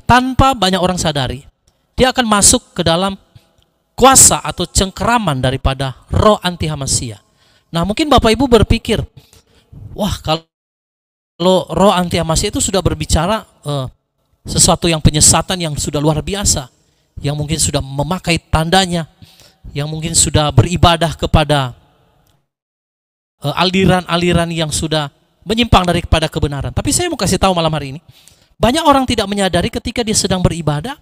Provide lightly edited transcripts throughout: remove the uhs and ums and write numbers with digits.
tanpa banyak orang sadari, dia akan masuk ke dalam kuasa atau cengkeraman daripada roh anti Hamasia. Nah, mungkin Bapak Ibu berpikir, wah, kalau roh anti Hamasia itu sudah berbicara sesuatu yang penyesatan yang sudah luar biasa, yang mungkin sudah memakai tandanya, yang mungkin sudah beribadah kepada aliran-aliran yang sudah menyimpang daripada kebenaran. Tapi saya mau kasih tahu malam hari ini, banyak orang tidak menyadari ketika dia sedang beribadah,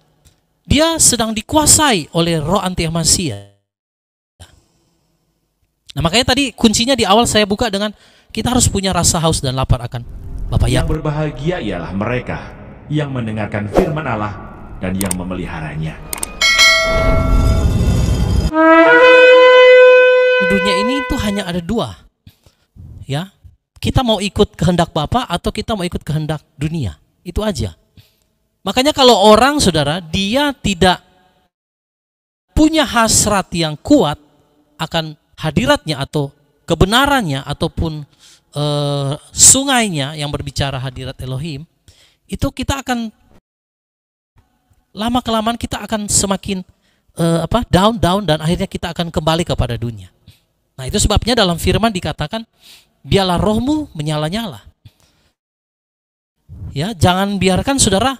dia sedang dikuasai oleh roh anti Hamasia. Nah, makanya tadi kuncinya di awal saya buka dengan kita harus punya rasa haus dan lapar akan Bapa Yang berbahagia ialah mereka yang mendengarkan firman Allah dan yang memeliharanya. Dunia ini itu hanya ada dua, ya. Kita mau ikut kehendak Bapa atau kita mau ikut kehendak dunia, itu aja. Makanya kalau orang, saudara, dia tidak punya hasrat yang kuat akan hadiratnya atau kebenarannya ataupun sungainya yang berbicara hadirat Elohim, itu kita akan lama-kelamaan kita akan semakin down dan akhirnya kita akan kembali kepada dunia. Nah, itu sebabnya dalam firman dikatakan, biarlah rohmu menyala-nyala. Ya, jangan biarkan, saudara,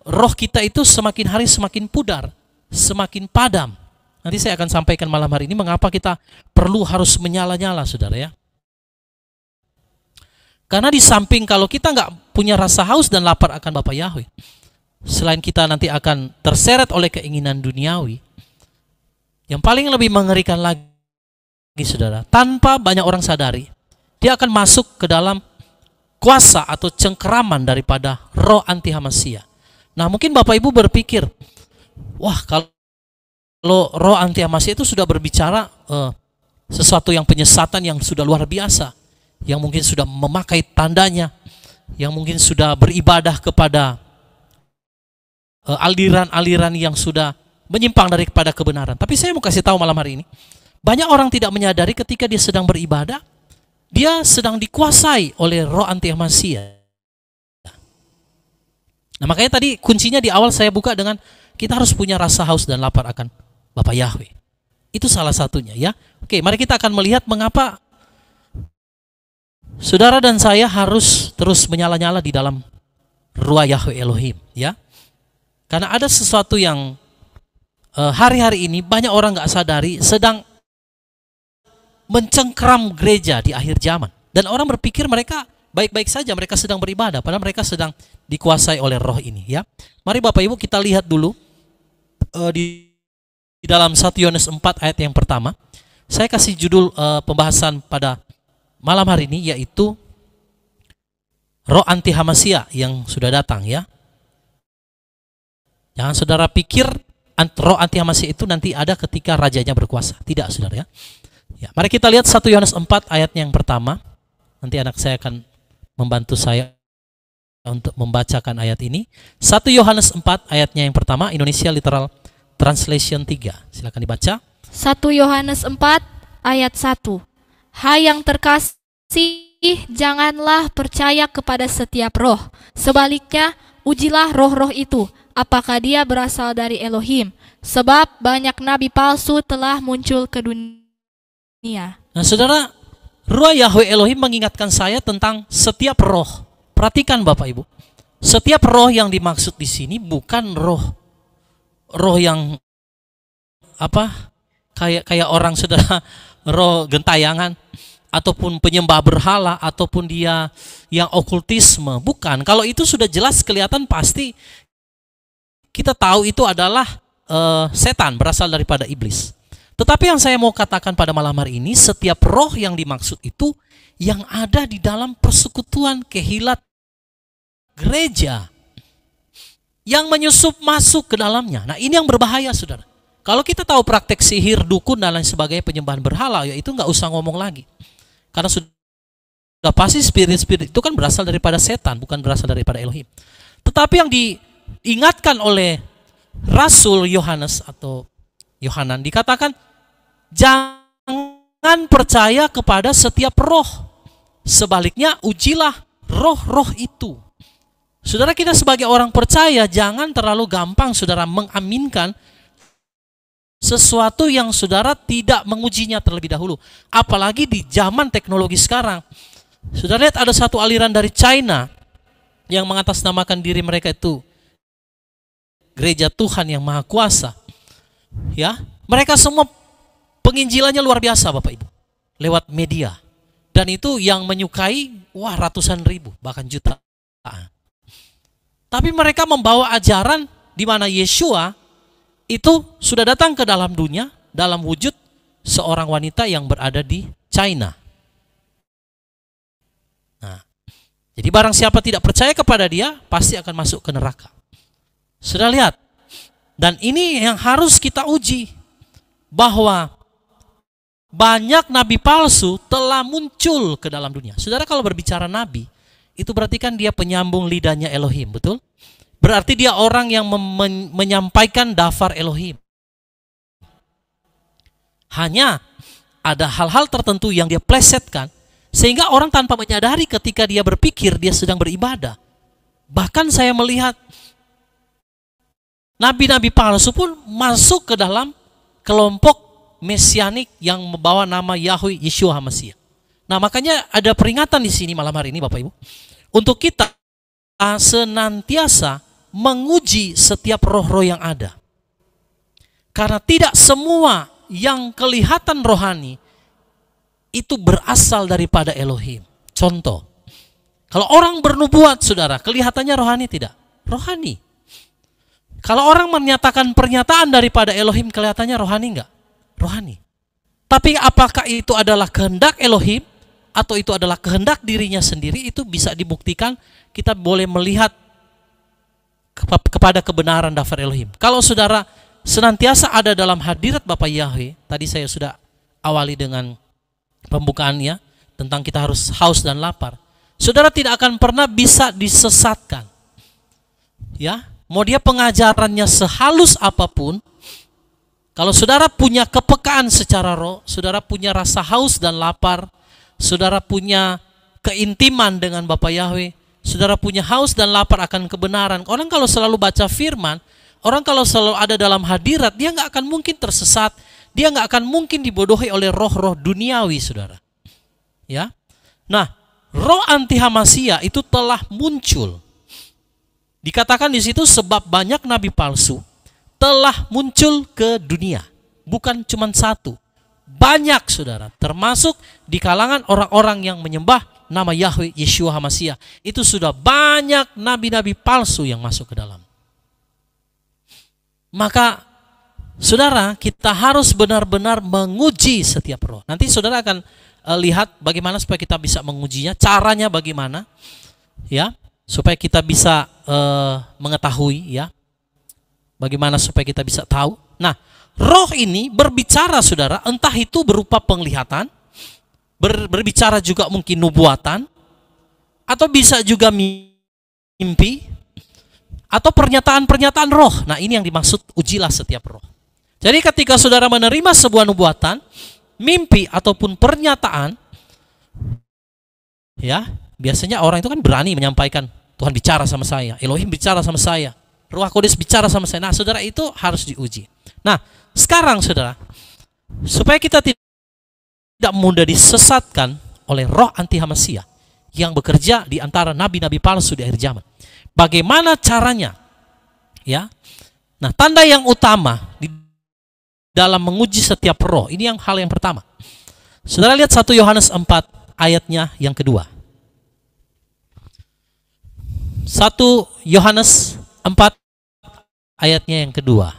roh kita itu semakin hari semakin pudar, semakin padam. Nanti saya akan sampaikan malam hari ini mengapa kita perlu harus menyala-nyala, saudara, ya. Karena di samping kalau kita nggak punya rasa haus dan lapar akan Bapa Yahweh, selain kita nanti akan terseret oleh keinginan duniawi, yang paling lebih mengerikan lagi, saudara, tanpa banyak orang sadari, dia akan masuk ke dalam kuasa atau cengkeraman daripada roh anti Hamasia. Nah, mungkin Bapak Ibu berpikir, wah, kalau roh anti Hamasia itu sudah berbicara sesuatu yang penyesatan yang sudah luar biasa, yang mungkin sudah memakai tandanya, yang mungkin sudah beribadah kepada aliran-aliran yang sudah menyimpang daripada kebenaran. Tapi saya mau kasih tahu malam hari ini, banyak orang tidak menyadari ketika dia sedang beribadah, dia sedang dikuasai oleh roh anti Hamasia. Nah, makanya tadi kuncinya di awal saya buka dengan kita harus punya rasa haus dan lapar akan Bapa Yahweh. Itu salah satunya, ya. Oke, mari kita akan melihat mengapa saudara dan saya harus terus menyala-nyala di dalam Ruah Yahweh Elohim, ya. Karena ada sesuatu yang hari-hari ini banyak orang nggak sadari sedang mencengkeram gereja di akhir zaman. Dan orang berpikir mereka baik-baik saja, mereka sedang beribadah, padahal mereka sedang dikuasai oleh roh ini, ya. Mari Bapak Ibu kita lihat dulu di dalam 1 Yohanes 4 ayat yang pertama. Saya kasih judul pembahasan pada malam hari ini yaitu roh anti Hamasia yang sudah datang, ya. Jangan saudara pikir roh anti Hamasia itu nanti ada ketika rajanya berkuasa. Tidak, saudara, ya. Ya, mari kita lihat 1 Yohanes 4 ayatnya yang pertama. Nanti anak saya akan membantu saya untuk membacakan ayat ini. 1 Yohanes 4 ayatnya yang pertama, Indonesia Literal Translation 3. Silakan dibaca. 1 Yohanes 4 ayat 1. Hai yang terkasih, janganlah percaya kepada setiap roh. Sebaliknya, ujilah roh-roh itu, apakah dia berasal dari Elohim. Sebab banyak nabi palsu telah muncul ke dunia. Nah, saudara, Ruah Yahweh Elohim mengingatkan saya tentang setiap roh. Perhatikan Bapak Ibu, setiap roh yang dimaksud di sini bukan roh yang kayak orang, saudara, roh gentayangan ataupun penyembah berhala ataupun dia yang okultisme, bukan. Kalau itu sudah jelas kelihatan, pasti kita tahu itu adalah setan, berasal daripada iblis. Tetapi yang saya mau katakan pada malam hari ini, setiap roh yang dimaksud itu yang ada di dalam persekutuan kehilat gereja, yang menyusup masuk ke dalamnya. Nah, ini yang berbahaya, saudara. Kalau kita tahu praktek sihir, dukun, dan lain sebagainya, penyembahan berhala, ya itu nggak usah ngomong lagi. Karena sudah pasti spirit-spirit itu kan berasal daripada setan, bukan berasal daripada Elohim. Tetapi yang diingatkan oleh Rasul Yohanes atau Yohanan dikatakan, jangan percaya kepada setiap roh. Sebaliknya, ujilah roh-roh itu. Saudara, kita sebagai orang percaya jangan terlalu gampang saudara mengaminkan sesuatu yang saudara tidak mengujinya terlebih dahulu. Apalagi di zaman teknologi sekarang. Saudara lihat ada satu aliran dari China yang mengatasnamakan diri mereka itu Gereja Tuhan yang Maha Kuasa. Ya, mereka semua penginjilannya luar biasa Bapak Ibu. Lewat media. Dan itu yang menyukai ratusan ribu, bahkan jutaan. Tapi mereka membawa ajaran di mana Yeshua itu sudah datang ke dalam dunia dalam wujud seorang wanita yang berada di China. Nah, jadi barang siapa tidak percaya kepada dia pasti akan masuk ke neraka. Sudah lihat. Dan ini yang harus kita uji, bahwa banyak nabi palsu telah muncul ke dalam dunia. Saudara, kalau berbicara nabi, itu berarti kan dia penyambung lidahnya Elohim, betul? Berarti dia orang yang menyampaikan dafar Elohim. Hanya ada hal-hal tertentu yang dia plesetkan, sehingga orang tanpa menyadari ketika dia berpikir dia sedang beribadah. Bahkan saya melihat nabi-nabi palsu pun masuk ke dalam kelompok mesianik yang membawa nama Yahweh Yeshua HaMashiach. Nah, makanya ada peringatan di sini malam hari ini Bapak Ibu, untuk kita senantiasa menguji setiap roh-roh yang ada. Karena tidak semua yang kelihatan rohani itu berasal daripada Elohim. Contoh, kalau orang bernubuat, saudara, kelihatannya rohani tidak? Rohani. Kalau orang menyatakan pernyataan daripada Elohim, kelihatannya rohani enggak? Rohani. Tapi apakah itu adalah kehendak Elohim atau itu adalah kehendak dirinya sendiri, itu bisa dibuktikan. Kita boleh melihat kepada kebenaran daftar Elohim. Kalau saudara senantiasa ada dalam hadirat Bapa Yahweh, tadi saya sudah awali dengan pembukaannya tentang kita harus haus dan lapar. Saudara tidak akan pernah bisa disesatkan. Ya, mau dia pengajarannya sehalus apapun, kalau saudara punya kepekaan secara roh, saudara punya rasa haus dan lapar, saudara punya keintiman dengan Bapa Yahweh, saudara punya haus dan lapar akan kebenaran. Orang kalau selalu baca firman, orang kalau selalu ada dalam hadirat, dia nggak akan mungkin tersesat, dia nggak akan mungkin dibodohi oleh roh-roh duniawi, saudara. Ya, nah, roh anti Hamashiach itu telah muncul. Dikatakan di situ sebab banyak nabi palsu telah muncul ke dunia. Bukan cuma satu, banyak saudara, termasuk di kalangan orang-orang yang menyembah nama Yahweh Yeshua HaMashiach. Itu sudah banyak nabi-nabi palsu yang masuk ke dalam. Maka saudara, kita harus benar-benar menguji setiap roh. Nanti saudara akan lihat bagaimana supaya kita bisa mengujinya, caranya bagaimana, ya, supaya kita bisa mengetahui, ya, bagaimana supaya kita bisa tahu. Nah, roh ini berbicara saudara, entah itu berupa penglihatan, berbicara juga mungkin nubuatan, atau bisa juga mimpi, atau pernyataan-pernyataan roh. Nah, ini yang dimaksud ujilah setiap roh. Jadi ketika saudara menerima sebuah nubuatan, mimpi ataupun pernyataan, ya, biasanya orang itu kan berani menyampaikan, Tuhan bicara sama saya, Elohim bicara sama saya, Ruach Kudus bicara sama saya. Nah, saudara, itu harus diuji. Nah, sekarang saudara, supaya kita tidak mudah disesatkan oleh roh anti Hamashiach yang bekerja di antara nabi-nabi palsu di akhir zaman. Bagaimana caranya? Ya. Nah, tanda yang utama di dalam menguji setiap roh, ini hal yang pertama. Saudara lihat 1 Yohanes 4 ayatnya yang kedua. 1 Yohanes 4 ayatnya yang kedua.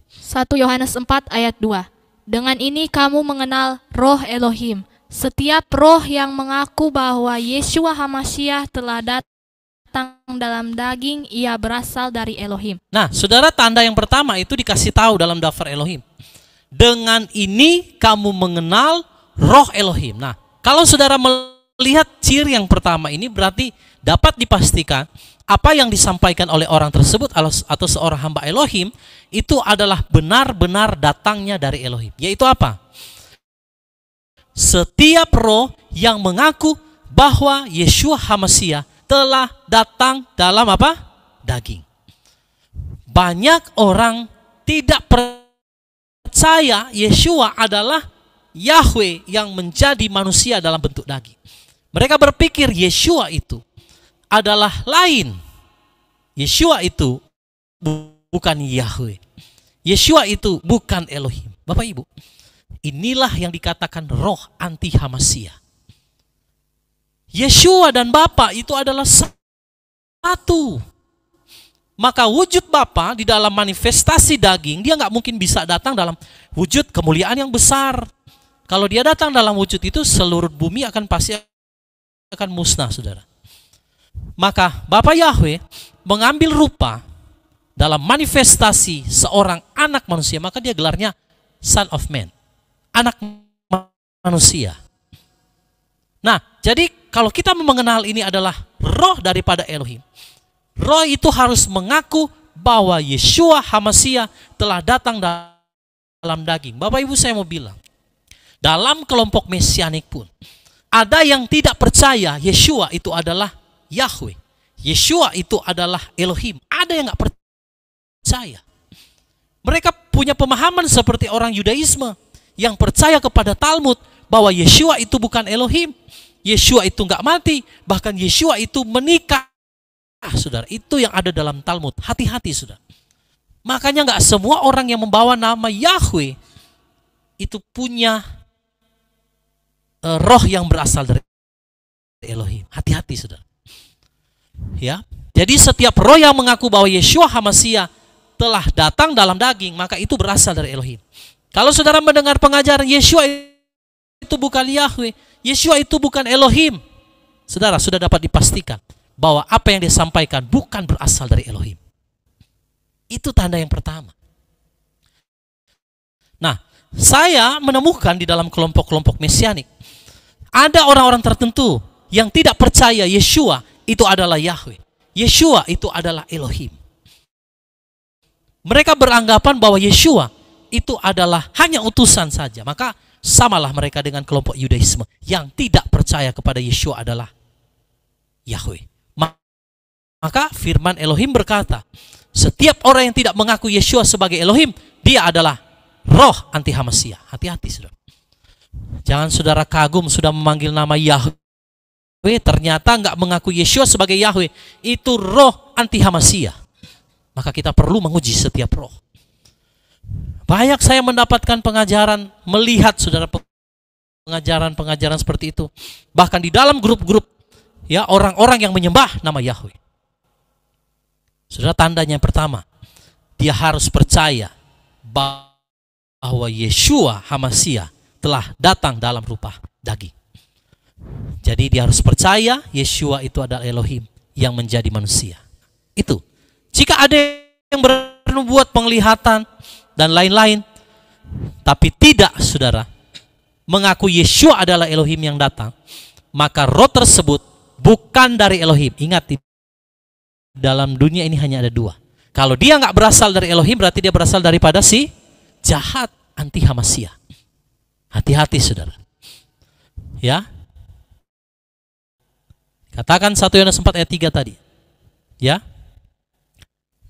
1 Yohanes 4 ayat 2. Dengan ini kamu mengenal roh Elohim. Setiap roh yang mengaku bahwa Yeshua HaMashiach telah datang dalam daging, ia berasal dari Elohim. Nah, saudara, tanda yang pertama itu dikasih tahu dalam daftar Elohim. Dengan ini kamu mengenal roh Elohim. Nah, kalau saudara melihat ciri yang pertama ini, berarti dapat dipastikan apa yang disampaikan oleh orang tersebut atau seorang hamba Elohim itu adalah benar-benar datangnya dari Elohim. Yaitu apa? Setiap roh yang mengaku bahwa Yeshua HaMashiach telah datang dalam apa? Daging. Banyak orang tidak percaya Yeshua adalah Yahweh yang menjadi manusia dalam bentuk daging. Mereka berpikir Yeshua itu adalah lain. Yeshua itu bukan Yahweh. Yeshua itu bukan Elohim. Bapak Ibu, inilah yang dikatakan roh anti Hamasia. Yeshua dan Bapa itu adalah satu. Maka wujud Bapa di dalam manifestasi daging, dia nggak mungkin bisa datang dalam wujud kemuliaan yang besar. Kalau dia datang dalam wujud itu, seluruh bumi pasti akan musnah, saudara. Maka Bapa Yahweh mengambil rupa dalam manifestasi seorang anak manusia, maka dia gelarnya Son of Man, anak manusia. Nah, jadi kalau kita mengenal ini adalah roh daripada Elohim, roh itu harus mengaku bahwa Yeshua HaMashiach telah datang dalam daging. Bapak Ibu, saya mau bilang, dalam kelompok mesianik pun ada yang tidak percaya Yeshua itu adalah Yahweh, Yeshua itu adalah Elohim. Ada yang nggak percaya. Mereka punya pemahaman seperti orang Yudaisme yang percaya kepada Talmud bahwa Yeshua itu bukan Elohim, Yeshua itu nggak mati, bahkan Yeshua itu menikah. Saudara, itu yang ada dalam Talmud. Hati-hati, saudara. Makanya nggak semua orang yang membawa nama Yahweh itu punya roh yang berasal dari Elohim. Hati-hati, saudara. Ya, jadi setiap roh yang mengaku bahwa Yeshua HaMashiach telah datang dalam daging, maka itu berasal dari Elohim. Kalau saudara mendengar pengajaran Yeshua itu bukan Yahweh, Yeshua itu bukan Elohim, saudara sudah dapat dipastikan bahwa apa yang disampaikan bukan berasal dari Elohim. Itu tanda yang pertama. Nah, saya menemukan di dalam kelompok-kelompok mesianik ada orang-orang tertentu yang tidak percaya Yeshua itu adalah Yahweh, Yeshua itu adalah Elohim. Mereka beranggapan bahwa Yeshua itu adalah hanya utusan saja. Maka samalah mereka dengan kelompok Yudaisme yang tidak percaya kepada Yeshua adalah Yahweh. Maka firman Elohim berkata, setiap orang yang tidak mengaku Yeshua sebagai Elohim, dia adalah roh anti Hamasia. Hati-hati, saudara. Jangan saudara kagum sudah memanggil nama Yahweh, ternyata nggak mengaku Yeshua sebagai Yahweh. Itu roh anti Hamasia. Maka kita perlu menguji setiap roh. Banyak saya mendapatkan pengajaran, melihat saudara pengajaran-pengajaran seperti itu. Bahkan di dalam grup-grup, ya, orang-orang yang menyembah nama Yahweh. Saudara, tandanya yang pertama, dia harus percaya bahwa Yeshua HaMashiach telah datang dalam rupa daging. Jadi dia harus percaya Yeshua itu adalah Elohim yang menjadi manusia. Itu. Jika ada yang bernubuat penglihatan dan lain-lain, tapi tidak, saudara, mengaku Yeshua adalah Elohim yang datang, maka roh tersebut bukan dari Elohim. Ingat, dalam dunia ini hanya ada dua. Kalau dia nggak berasal dari Elohim, berarti dia berasal daripada si jahat anti Hamasia. Hati-hati, saudara. Ya. Katakan 1 Yohanes 4 ayat 3 tadi. Ya.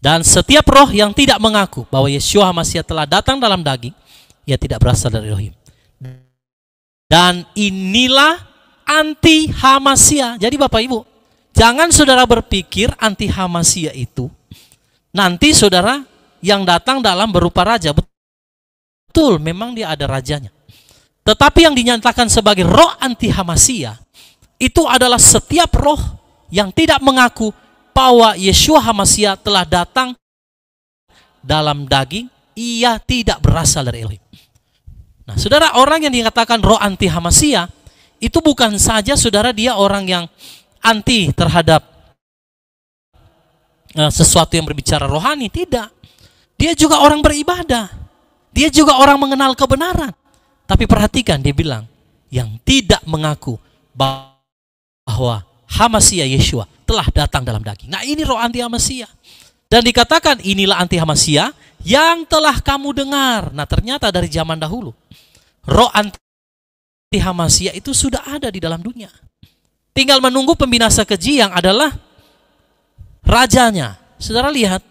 Dan setiap roh yang tidak mengaku bahwa Yeshua HaMashiach telah datang dalam daging, ia tidak berasal dari Elohim. Dan inilah anti Hamasia. Jadi Bapak Ibu, jangan saudara berpikir anti Hamasia itu nanti saudara yang datang dalam berupa raja. Betul, memang dia ada rajanya. Tetapi yang dinyatakan sebagai roh anti Hamasia itu adalah setiap roh yang tidak mengaku bahwa Yeshua HaMashiach telah datang dalam daging, ia tidak berasal dari Elohim. Nah, saudara, orang yang dikatakan roh anti Hamasia itu bukan saja saudara dia orang yang anti terhadap sesuatu yang berbicara rohani, tidak. Dia juga orang beribadah. Dia juga orang mengenal kebenaran. Tapi perhatikan, dia bilang yang tidak mengaku bahwa Hamasia Yeshua telah datang dalam daging. Nah, ini roh anti Hamasia. Dan dikatakan inilah anti Hamasia yang telah kamu dengar. Nah, ternyata dari zaman dahulu roh anti Hamasia itu sudah ada di dalam dunia. Tinggal menunggu pembinasa keji yang adalah rajanya. Saudara lihat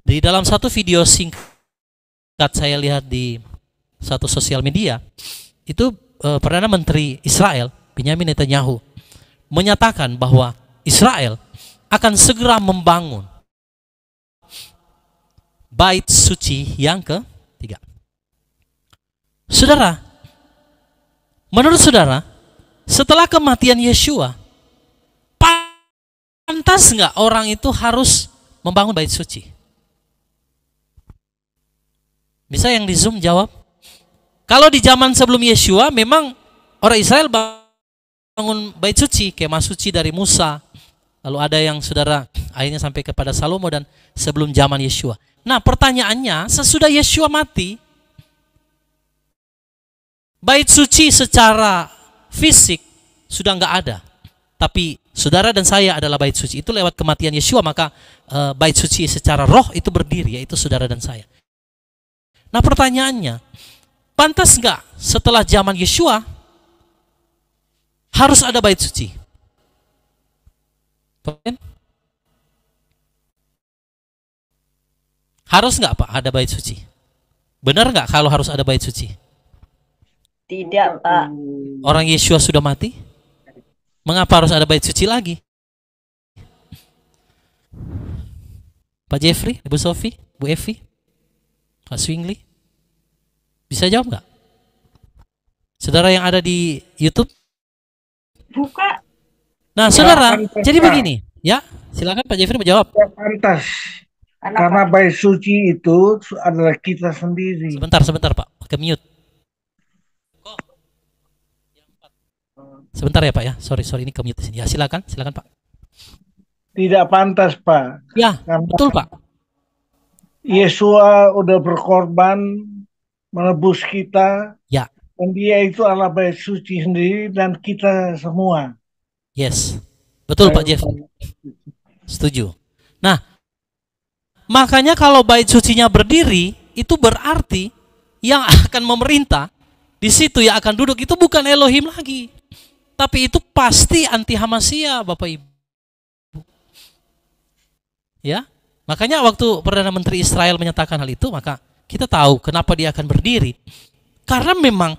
di dalam satu video singkat saya lihat di satu sosial media, itu Perdana Menteri Israel Benyamin Netanyahu menyatakan bahwa Israel akan segera membangun bait suci yang ketiga. Saudara, menurut saudara, setelah kematian Yeshua, pantas nggak orang itu harus membangun bait suci? Bisa yang di Zoom jawab? Kalau di zaman sebelum Yeshua, memang orang Israel bangun bait suci, kemah suci dari Musa. Lalu ada yang saudara akhirnya sampai kepada Salomo dan sebelum zaman Yeshua. Nah, pertanyaannya, sesudah Yeshua mati, bait suci secara fisik sudah nggak ada. Tapi saudara dan saya adalah bait suci. Itu lewat kematian Yeshua, maka bait suci secara roh itu berdiri, yaitu saudara dan saya. Nah, pertanyaannya, pantas nggak setelah zaman Yeshua harus ada bait suci? Harus nggak Pak ada bait suci? Benar nggak kalau harus ada bait suci? Tidak, Pak. Orang Yeshua sudah mati, mengapa harus ada bait suci lagi? Pak Jeffrey, Ibu Sofi, Bu Evi, Pak Swingli, bisa jawab nggak? Saudara yang ada di YouTube? Buka. Nah, saudara, jadi begini, ya, silakan Pak Jeffrey menjawab. Ya, pantas. Karena bait suci itu adalah kita sendiri. Sebentar Pak, ke mute. Sebentar ya Pak ya, sorry ini ke mute di sini. Ya silakan Pak. Tidak pantas Pak. Ya, karena betul Pak. Yesua udah berkorban menebus kita. Ya. Dan dia itu adalah bait suci sendiri dan kita semua. Yes, betul Pak Jeff. Setuju. Nah, makanya kalau bait sucinya berdiri, itu berarti yang akan memerintah di situ yang akan duduk itu bukan Elohim lagi, tapi itu pasti anti Hamasia, Bapak Ibu. Ya, makanya waktu Perdana Menteri Israel menyatakan hal itu, maka kita tahu kenapa dia akan berdiri. Karena memang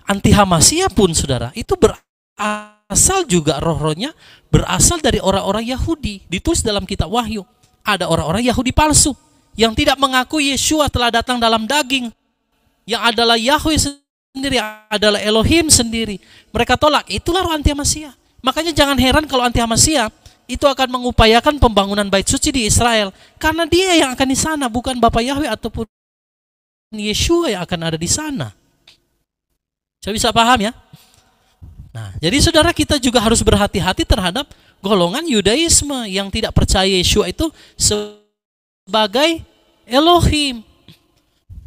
anti Hamasia pun, saudara, itu berasal juga roh-rohnya berasal dari orang-orang Yahudi. Ditulis dalam kitab Wahyu, ada orang-orang Yahudi palsu yang tidak mengakui Yeshua telah datang dalam daging, yang adalah Yahweh sendiri, adalah Elohim sendiri. Mereka tolak, itulah roh anti Hamasia. Makanya jangan heran kalau anti Hamasia itu akan mengupayakan pembangunan bait suci di Israel, karena dia yang akan di sana, bukan Bapak Yahweh ataupun Yeshua yang akan ada di sana. Saya bisa paham ya? Nah, jadi saudara, kita juga harus berhati-hati terhadap golongan Yudaisme yang tidak percaya Yeshua itu sebagai Elohim.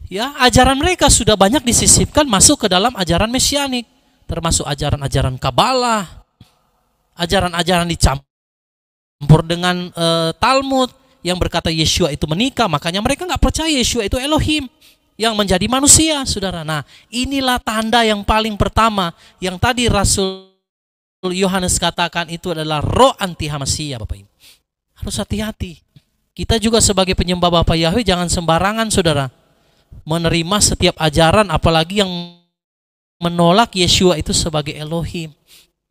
Ya, ajaran mereka sudah banyak disisipkan masuk ke dalam ajaran mesianik, termasuk ajaran-ajaran Kabalah, ajaran-ajaran dicampur dengan Talmud yang berkata Yeshua itu menikah, makanya mereka nggak percaya Yeshua itu Elohim yang menjadi manusia, saudara. Nah, inilah tanda yang paling pertama yang tadi Rasul Yohanes katakan itu adalah roh anti Hamasia, Bapak Ibu. Harus hati-hati. Kita juga sebagai penyembah Bapak Yahweh jangan sembarangan, saudara, menerima setiap ajaran, apalagi yang menolak Yeshua itu sebagai Elohim.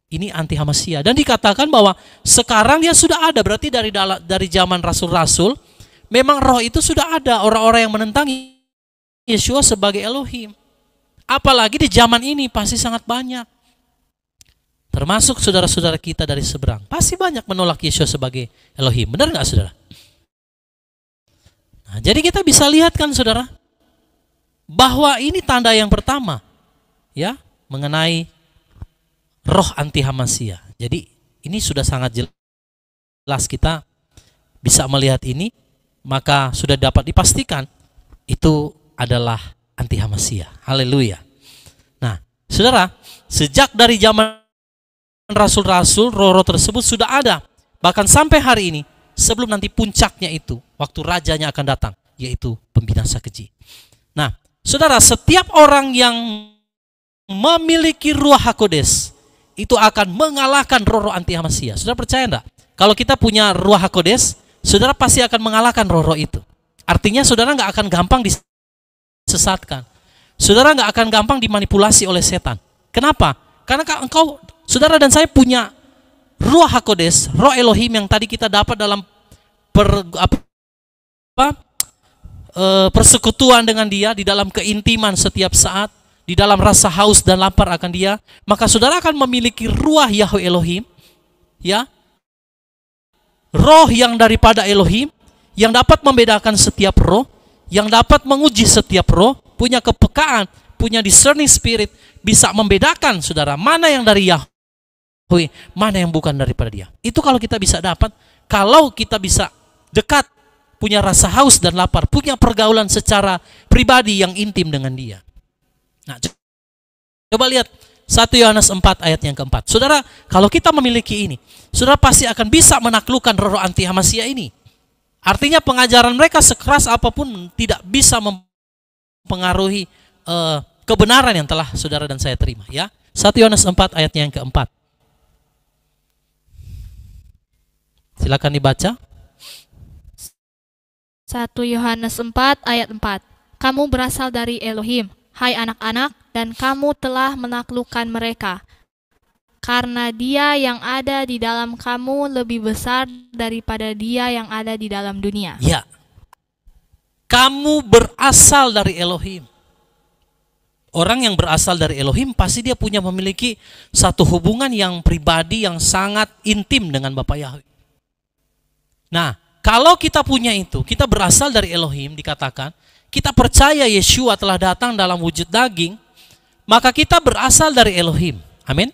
Ini anti Hamasia. Dan dikatakan bahwa sekarang dia sudah ada, berarti dari zaman rasul-rasul memang roh itu sudah ada, orang-orang yang menentang Yeshua sebagai Elohim. Apalagi di zaman ini pasti sangat banyak. Termasuk saudara-saudara kita dari seberang, pasti banyak menolak Yeshua sebagai Elohim. Benar nggak, saudara? Nah, jadi kita bisa lihat kan, saudara, bahwa ini tanda yang pertama, ya, mengenai roh anti Hamasia. Jadi ini sudah sangat jelas, kita bisa melihat ini, maka sudah dapat dipastikan itu adalah anti Hamasia. Haleluya. Nah, saudara, sejak dari zaman rasul-rasul, roh-roh tersebut sudah ada. Bahkan sampai hari ini, sebelum nanti puncaknya itu, waktu rajanya akan datang, yaitu pembinasa keji. Nah, saudara, setiap orang yang memiliki Ruach HaKodes, itu akan mengalahkan roh-roh anti Hamasia. Saudara percaya enggak? Kalau kita punya Ruach HaKodes, saudara pasti akan mengalahkan roh-roh itu. Artinya saudara nggak akan gampang disesatkan. Saudara nggak akan gampang dimanipulasi oleh setan. Kenapa? Karena engkau, saudara dan saya punya Ruach HaKodes, roh Elohim yang tadi kita dapat dalam persekutuan dengan dia, di dalam keintiman setiap saat, di dalam rasa haus dan lapar akan dia. Maka saudara akan memiliki Ruach Yahweh Elohim, ya, roh yang daripada Elohim, yang dapat membedakan setiap roh, yang dapat menguji setiap roh, punya kepekaan, punya discerning spirit, bisa membedakan saudara mana yang dari Yahweh, mana yang bukan daripada dia. Itu kalau kita bisa dapat, kalau kita bisa dekat, punya rasa haus dan lapar, punya pergaulan secara pribadi yang intim dengan dia. Nah, coba lihat 1 Yohanes 4 ayat yang keempat. Saudara, kalau kita memiliki ini, saudara pasti akan bisa menaklukkan roh anti Hamasia ini. Artinya pengajaran mereka sekeras apapun tidak bisa mempengaruhi kebenaran yang telah saudara dan saya terima, ya. 1 Yohanes 4 ayat yang keempat. Silakan dibaca. 1 Yohanes 4 ayat 4. Kamu berasal dari Elohim, hai anak-anak, dan kamu telah menaklukkan mereka. Karena dia yang ada di dalam kamu lebih besar daripada dia yang ada di dalam dunia. Ya, kamu berasal dari Elohim. Orang yang berasal dari Elohim pasti dia memiliki satu hubungan yang pribadi yang sangat intim dengan Bapa Yahweh. Nah, kalau kita punya itu, kita berasal dari Elohim, dikatakan, kita percaya Yeshua telah datang dalam wujud daging, maka kita berasal dari Elohim. Amin.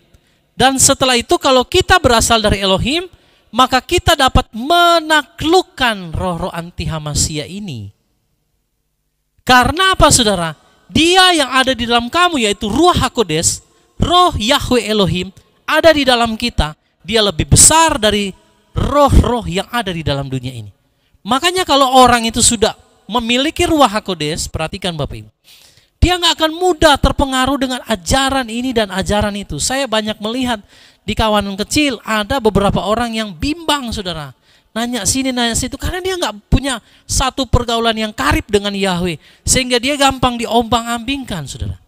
Dan setelah itu kalau kita berasal dari Elohim, maka kita dapat menaklukkan roh-roh anti Hamasia ini. Karena apa saudara? Dia yang ada di dalam kamu, yaitu Ruach HaKodes, roh Yahweh Elohim, ada di dalam kita. Dia lebih besar dari roh-roh yang ada di dalam dunia ini. Makanya kalau orang itu sudah memiliki Ruach HaKodes, perhatikan Bapak Ibu, dia nggak akan mudah terpengaruh dengan ajaran ini dan ajaran itu. Saya banyak melihat di kawanan kecil ada beberapa orang yang bimbang saudara. Nanya sini, nanya situ, karena dia nggak punya satu pergaulan yang karib dengan Yahweh. Sehingga dia gampang diombang-ambingkan saudara.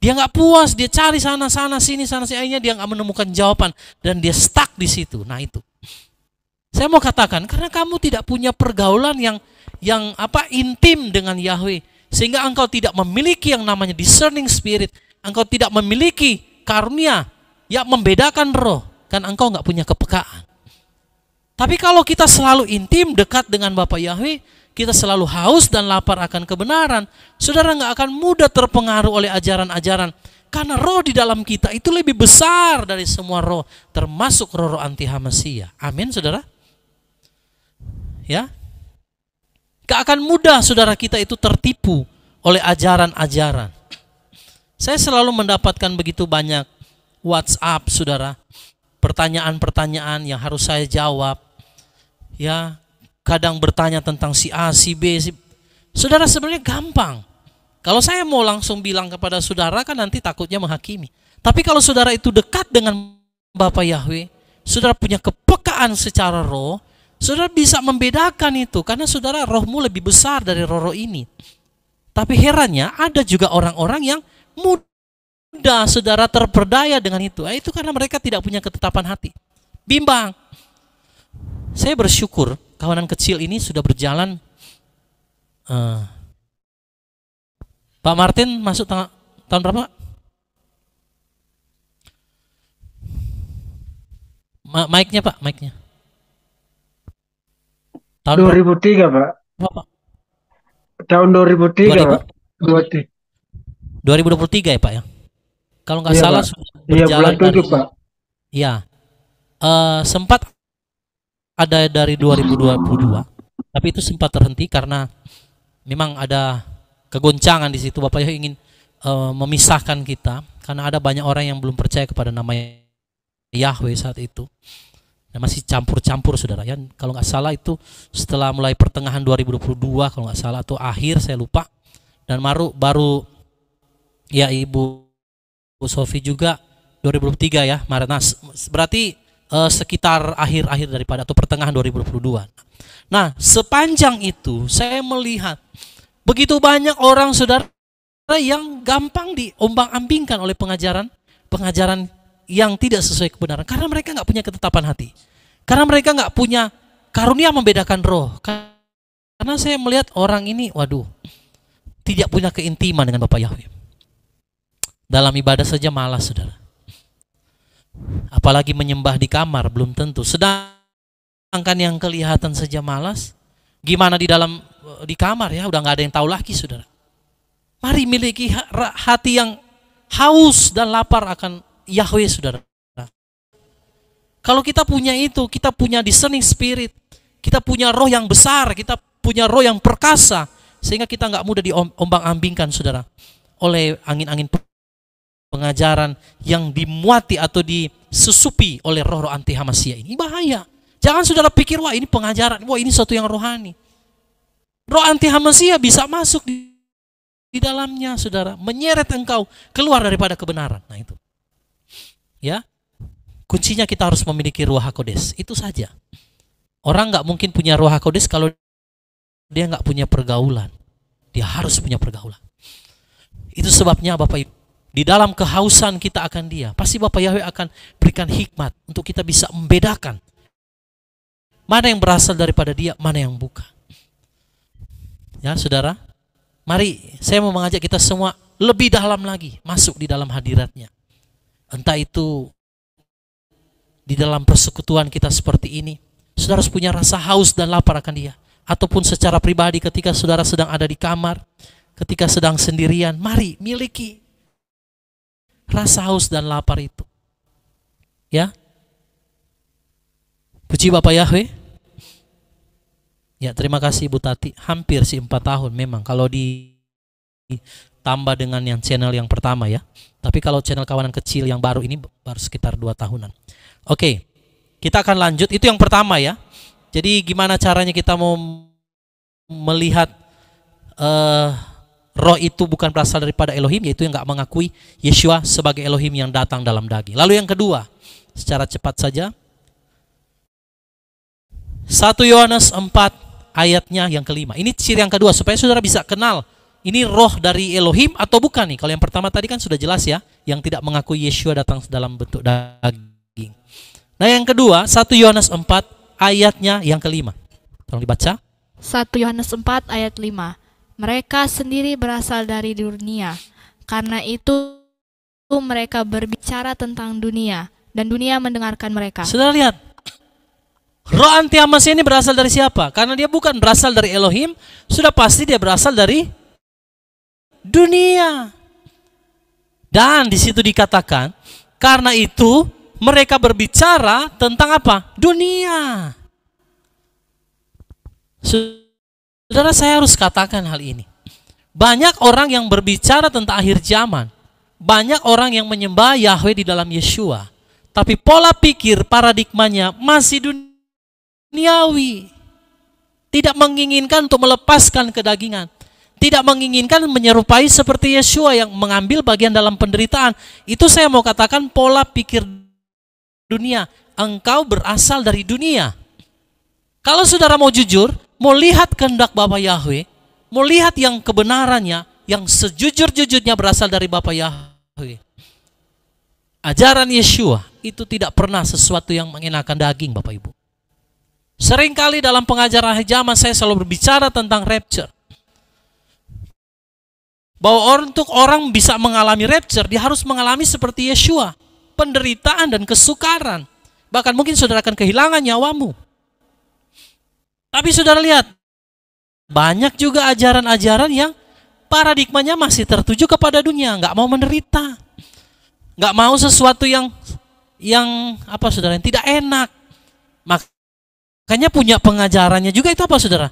Dia nggak puas, dia cari sana sini, akhirnya dia nggak menemukan jawaban. Dan dia stuck di situ. Nah itu. Saya mau katakan, karena kamu tidak punya pergaulan yang intim dengan Yahweh. Sehingga engkau tidak memiliki yang namanya discerning spirit. Engkau tidak memiliki karunia yang membedakan roh. Kan engkau nggak punya kepekaan. Tapi kalau kita selalu intim dekat dengan Bapa Yahweh, kita selalu haus dan lapar akan kebenaran, saudara nggak akan mudah terpengaruh oleh ajaran-ajaran. Karena roh di dalam kita itu lebih besar dari semua roh, termasuk roh-roh anti Hamasia. Amin saudara. Ya. Gak akan mudah saudara kita itu tertipu oleh ajaran-ajaran. Saya selalu mendapatkan begitu banyak WhatsApp saudara, pertanyaan-pertanyaan yang harus saya jawab. Ya, kadang bertanya tentang si A, si B, saudara sebenarnya gampang. Kalau saya mau langsung bilang kepada saudara kan nanti takutnya menghakimi. Tapi kalau saudara itu dekat dengan Bapa Yahweh, saudara punya kepekaan secara roh, saudara bisa membedakan itu, karena saudara rohmu lebih besar dari roh-roh ini. Tapi herannya ada juga orang-orang yang mudah saudara terperdaya dengan itu. Itu karena mereka tidak punya ketetapan hati. Bimbang. Saya bersyukur kawanan kecil ini sudah berjalan. Pak Martin masuk tahun berapa? Mic-nya Pak, mic-nya. Tahun 2003 Pak. Berapa? Tahun 2003 Pak. 2023 ya Pak ya. Kalau nggak Iya, salah Pak. sudah Iya, berjalan bulan 7 Pak. Ya, sempat ada dari 2022, tapi itu sempat terhenti karena memang ada kegoncangan di situ. Bapak ingin memisahkan kita karena ada banyak orang yang belum percaya kepada nama Yahweh saat itu. Dan masih campur-campur saudara ya. Kalau nggak salah itu setelah mulai pertengahan 2022 kalau nggak salah, atau akhir saya lupa. Dan baru ya Ibu Sofi juga 2023 ya, Maret. Nah, berarti sekitar akhir-akhir daripada atau pertengahan 2022. Nah, sepanjang itu saya melihat begitu banyak orang saudara yang gampang diombang-ambingkan oleh pengajaran yang tidak sesuai kebenaran, karena mereka nggak punya ketetapan hati, karena mereka nggak punya karunia membedakan roh. Karena saya melihat orang ini, waduh, tidak punya keintiman dengan Bapak Yahweh. Dalam ibadah saja malas, saudara. Apalagi menyembah di kamar belum tentu. Sedangkan yang kelihatan saja malas, gimana di kamar ya, udah nggak ada yang tahu lagi, saudara. Mari miliki hati yang haus dan lapar akan Yahweh, saudara. Kalau kita punya itu, kita punya discerning spirit, kita punya roh yang besar, kita punya roh yang perkasa, sehingga kita nggak mudah diombang-ambingkan, saudara, oleh angin-angin pengajaran yang dimuati atau disusupi oleh roh-roh anti Hamasia ini. Bahaya. Jangan saudara pikir, wah ini pengajaran, wah ini sesuatu yang rohani. Roh anti Hamasia bisa masuk di dalamnya, saudara, menyeret engkau keluar daripada kebenaran. Nah itu, ya, kuncinya kita harus memiliki Ruach HaKodes. Itu saja. Orang nggak mungkin punya Ruach HaKodes kalau dia nggak punya pergaulan. Dia harus punya pergaulan. Itu sebabnya Bapak Ibu, di dalam kehausan kita akan Dia, pasti Bapak Yahweh akan berikan hikmat untuk kita bisa membedakan mana yang berasal daripada Dia, mana yang bukan. Ya, saudara, mari saya mau mengajak kita semua lebih dalam lagi masuk di dalam hadirat-Nya. Entah itu di dalam persekutuan kita seperti ini, saudara harus punya rasa haus dan lapar akan Dia. Ataupun secara pribadi ketika saudara sedang ada di kamar, ketika sedang sendirian, mari miliki rasa haus dan lapar itu. Ya. Puji Bapak Yahweh. Ya, terima kasih Bu Tati. Hampir sih 4 tahun memang kalau ditambah dengan yang channel yang pertama ya. Tapi kalau channel kawanan kecil yang baru ini baru sekitar 2 tahunan. Oke. Kita akan lanjut. Itu yang pertama ya. Jadi gimana caranya kita mau melihat roh itu bukan berasal daripada Elohim, yaitu yang nggak mengakui Yeshua sebagai Elohim yang datang dalam daging. Lalu yang kedua, secara cepat saja, 1 Yohanes 4 ayatnya yang kelima. Ini ciri yang kedua supaya saudara bisa kenal ini roh dari Elohim atau bukan nih. Kalau yang pertama tadi kan sudah jelas ya, yang tidak mengakui Yeshua datang dalam bentuk daging. Nah yang kedua, 1 Yohanes 4 ayatnya yang kelima. Tolong dibaca. 1 Yohanes 4 ayat 5. Mereka sendiri berasal dari dunia, karena itu mereka berbicara tentang dunia, dan dunia mendengarkan mereka. Saudara lihat, roh anti Hamasia ini berasal dari siapa? Karena dia bukan berasal dari Elohim, sudah pasti dia berasal dari dunia. Dan di situ dikatakan, karena itu mereka berbicara tentang apa? Dunia. Saudara, saya harus katakan hal ini. Banyak orang yang berbicara tentang akhir zaman. Banyak orang yang menyembah Yahweh di dalam Yeshua. Tapi pola pikir paradigmanya masih duniawi. Tidak menginginkan untuk melepaskan kedagingan. Tidak menginginkan menyerupai seperti Yeshua yang mengambil bagian dalam penderitaan. Itu saya mau katakan pola pikir dunia. Engkau berasal dari dunia. Kalau saudara mau jujur, mau lihat kehendak Bapa Yahweh, mau lihat yang kebenarannya, yang sejujur-jujurnya berasal dari Bapa Yahweh. Ajaran Yeshua itu tidak pernah sesuatu yang mengenakan daging, Bapak Ibu. Seringkali dalam pengajaran akhir zaman saya selalu berbicara tentang rapture. Bahwa untuk orang bisa mengalami rapture, dia harus mengalami seperti Yeshua. Penderitaan dan kesukaran. Bahkan mungkin saudara akan kehilangan nyawamu. Tapi saudara lihat, banyak juga ajaran-ajaran yang paradigmanya masih tertuju kepada dunia, nggak mau menderita, nggak mau sesuatu yang apa saudara, yang tidak enak. Makanya punya pengajarannya juga itu apa saudara?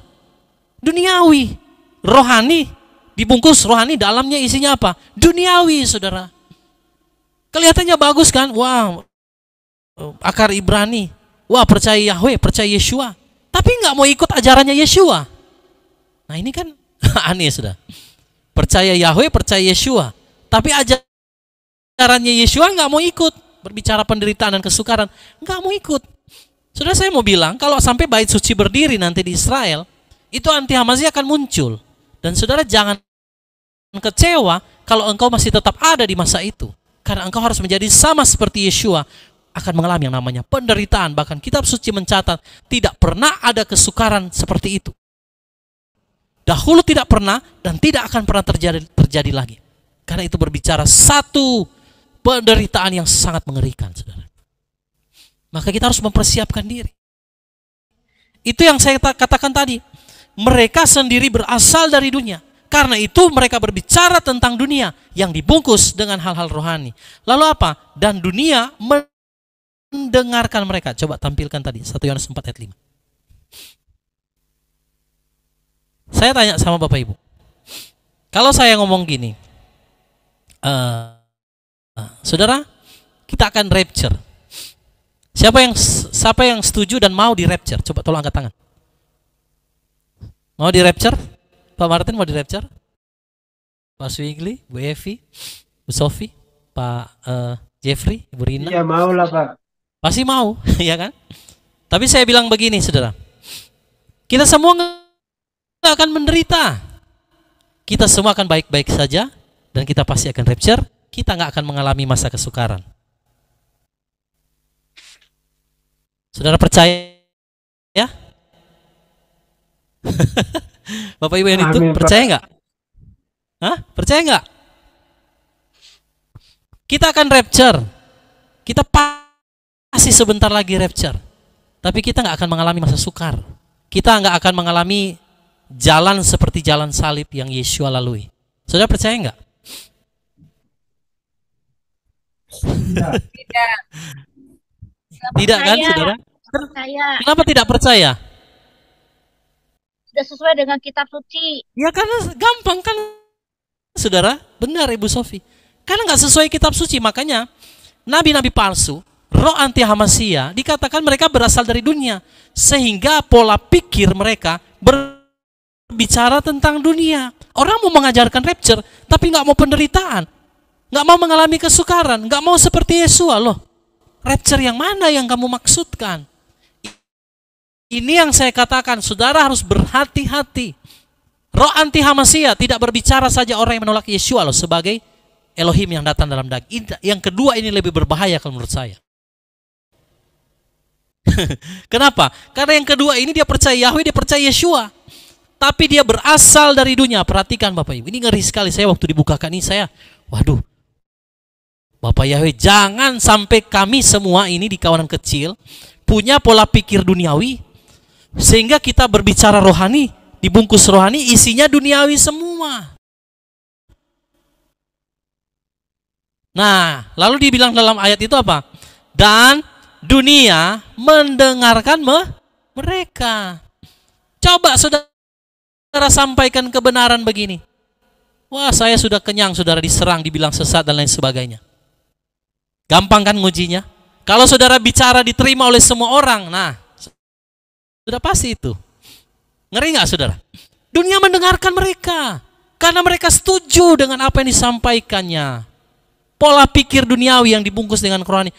Duniawi, rohani, dibungkus rohani, dalamnya isinya apa? Duniawi saudara. Kelihatannya bagus kan? Wah, akar Ibrani, wah percaya Yahweh, percaya Yeshua. Tapi nggak mau ikut ajarannya Yeshua. Nah ini kan aneh sudah. Percaya Yahweh, percaya Yeshua. Tapi ajarannya Yeshua nggak mau ikut. Berbicara penderitaan dan kesukaran, nggak mau ikut. Saudara, saya mau bilang, kalau sampai bait suci berdiri nanti di Israel, itu anti Hamasi akan muncul. Dan saudara jangan kecewa kalau engkau masih tetap ada di masa itu. Karena engkau harus menjadi sama seperti Yeshua, akan mengalami yang namanya penderitaan. Bahkan kitab suci mencatat, tidak pernah ada kesukaran seperti itu. Dahulu tidak pernah dan tidak akan pernah terjadi lagi. Karena itu berbicara satu penderitaan yang sangat mengerikan, saudara. Maka kita harus mempersiapkan diri. Itu yang saya katakan tadi. Mereka sendiri berasal dari dunia. Karena itu mereka berbicara tentang dunia yang dibungkus dengan hal-hal rohani. Lalu apa? Dan dunia mendengarkan mereka. Coba tampilkan tadi 1 Yohanes 4 ayat 5. Saya tanya sama Bapak Ibu. Kalau saya ngomong gini, saudara, kita akan rapture. Siapa yang setuju dan mau di rapture? Coba tolong angkat tangan. Mau di rapture? Pak Martin mau di rapture? Pak Swigli, Bu Evi, Bu Sofi, Pak Jeffrey, Bu Rina? Ya mau lah Pak. Pasti mau, ya kan? Tapi saya bilang begini, saudara. Kita semua nggak akan menderita. Kita semua akan baik-baik saja dan kita pasti akan rapture. Kita nggak akan mengalami masa kesukaran. Saudara percaya ya? Bapak Ibu yang itu percaya nggak? Hah? Percaya nggak? Kita akan rapture. Kita pasti sebentar lagi rapture. Tapi kita nggak akan mengalami masa sukar. Kita nggak akan mengalami jalan seperti jalan salib yang Yeshua lalui. Saudara percaya nggak? Tidak. Tidak kan, saudara? Percaya. Kenapa tidak percaya? Sudah sesuai dengan kitab suci. Ya karena gampang kan, saudara. Benar Ibu Sofi. Karena nggak sesuai kitab suci, makanya nabi-nabi palsu, roh anti Hamasia, dikatakan mereka berasal dari dunia, sehingga pola pikir mereka berbicara tentang dunia. Orang mau mengajarkan rapture, tapi nggak mau penderitaan, nggak mau mengalami kesukaran, nggak mau seperti Yesua loh. Rapture yang mana yang kamu maksudkan? Ini yang saya katakan, saudara harus berhati-hati. Roh anti Hamasia tidak berbicara saja orang yang menolak Yeshua loh sebagai Elohim yang datang dalam daging. Yang kedua ini lebih berbahaya kalau menurut saya. Kenapa? Karena yang kedua ini dia percaya Yahweh, dia percaya Yeshua. Tapi dia berasal dari dunia. Perhatikan Bapak Ibu, ini ngeri sekali. Saya waktu dibukakan ini saya, waduh, Bapak Yahweh, jangan sampai kami semua ini di kawanan kecil punya pola pikir duniawi, sehingga kita berbicara rohani, dibungkus rohani, isinya duniawi semua. Nah, lalu dibilang dalam ayat itu apa? Dan dunia mendengarkan mereka. Coba saudara sampaikan kebenaran begini. Wah, saya sudah kenyang, saudara diserang, dibilang sesat dan lain sebagainya. Gampang kan ngujinya? Kalau saudara bicara diterima oleh semua orang, nah, sudah pasti itu. Ngeri nggak saudara? Dunia mendengarkan mereka karena mereka setuju dengan apa yang disampaikannya. Pola pikir duniawi yang dibungkus dengan rohani.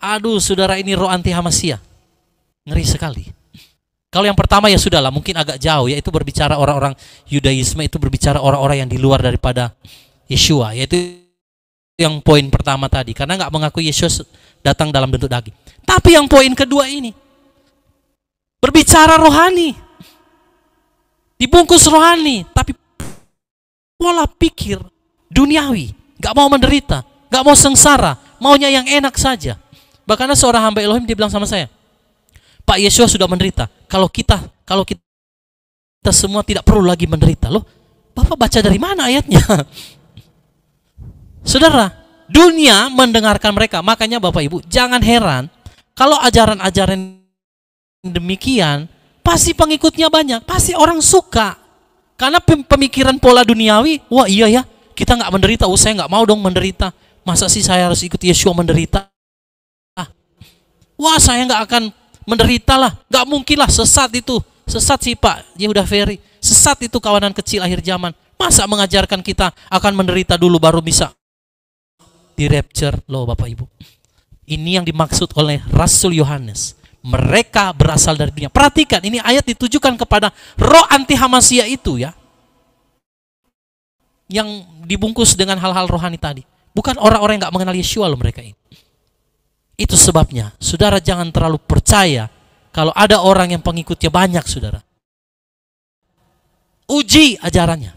Aduh saudara, ini roh anti Hamasia. Ngeri sekali. Kalau yang pertama ya sudahlah, mungkin agak jauh, yaitu berbicara orang-orang Yudaisme, itu berbicara orang-orang yang di luar daripada Yeshua, yaitu yang poin pertama tadi, karena nggak mengakui Yesus datang dalam bentuk daging. Tapi yang poin kedua ini berbicara rohani, dibungkus rohani, tapi pola pikir duniawi, nggak mau menderita, nggak mau sengsara, maunya yang enak saja. Bahkan seorang hamba Elohim dia bilang sama saya, Pak, Yesus sudah menderita. Kalau kita semua tidak perlu lagi menderita. Loh, Bapak baca dari mana ayatnya? Saudara, dunia mendengarkan mereka. Makanya Bapak Ibu, jangan heran kalau ajaran-ajaran demikian, pasti pengikutnya banyak, pasti orang suka. Karena pemikiran pola duniawi, wah iya ya, kita nggak menderita, saya nggak mau dong menderita. Masa sih saya harus ikut Yeshua menderita? Wah, saya nggak akan menderita lah, nggak mungkin lah, sesat itu. Sesat sih Pak Yehuda Ferry, sesat itu kawanan kecil akhir zaman. Masa mengajarkan kita akan menderita dulu baru bisa di rapture. Loh Bapak Ibu, ini yang dimaksud oleh Rasul Yohanes. Mereka berasal dari dunia. Perhatikan, ini ayat ditujukan kepada roh anti Hamasia itu ya, yang dibungkus dengan hal-hal rohani tadi. Bukan orang-orang yang gak mengenal Yeshua loh mereka ini. Itu sebabnya, saudara jangan terlalu percaya kalau ada orang yang pengikutnya banyak, saudara. Uji ajarannya.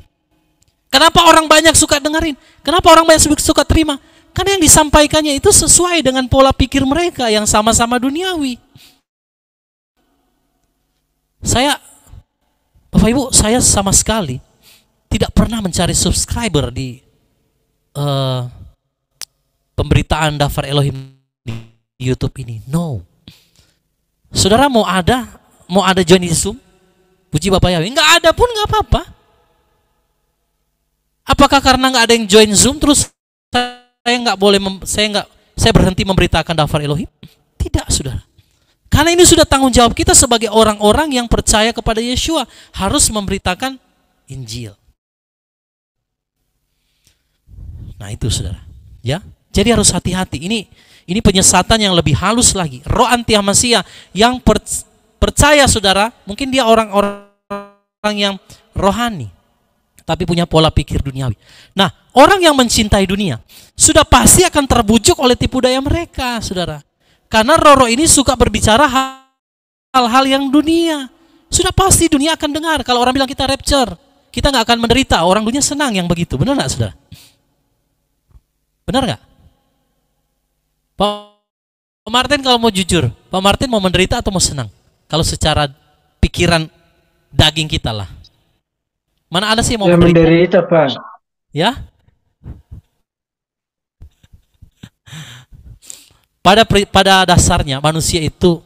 Kenapa orang banyak suka dengerin? Kenapa orang banyak suka terima? Karena yang disampaikannya itu sesuai dengan pola pikir mereka yang sama-sama duniawi. Bapak Ibu, saya sama sekali tidak pernah mencari subscriber di pemberitaan Daftar Elohim di YouTube ini. No. Saudara mau ada join di Zoom? Puji Bapak Yahweh. Nggak ada pun nggak apa-apa. Apakah karena nggak ada yang join Zoom terus saya berhenti memberitakan Daftar Elohim? Tidak, saudara. Karena ini sudah tanggung jawab kita sebagai orang-orang yang percaya kepada Yeshua, harus memberitakan Injil. Nah itu saudara, ya. Jadi harus hati-hati. Ini penyesatan yang lebih halus lagi. Roh anti Hamasia yang percaya saudara, mungkin dia orang-orang yang rohani, tapi punya pola pikir duniawi. Nah, orang yang mencintai dunia sudah pasti akan terbujuk oleh tipu daya mereka, saudara. Karena roh-roh ini suka berbicara hal-hal yang dunia. Sudah pasti dunia akan dengar. Kalau orang bilang kita rapture, kita nggak akan menderita. Orang dunia senang yang begitu. Benar nggak, saudara? Benar nggak? Pak Martin kalau mau jujur, Pak Martin mau menderita atau mau senang? Kalau secara pikiran daging kita lah. Mana ada sih yang mau menderita, Pak? Ya? Pada dasarnya manusia itu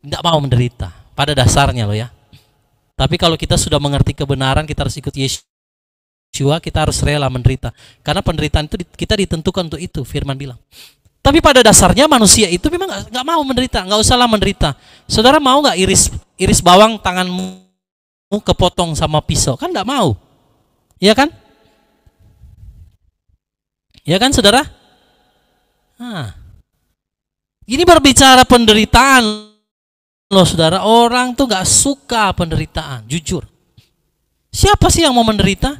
nggak mau menderita. Pada dasarnya loh ya. Tapi kalau kita sudah mengerti kebenaran, kita harus ikut Yeshua, kita harus rela menderita. Karena penderitaan itu kita ditentukan untuk itu, firman bilang. Tapi pada dasarnya manusia itu memang nggak mau menderita. Nggak usahlah menderita. Saudara mau nggak iris bawang tanganmu kepotong sama pisau? Kan nggak mau. Iya kan? Iya kan saudara? Nah. Ini berbicara penderitaan loh saudara. Orang tuh gak suka penderitaan, jujur. Siapa sih yang mau menderita?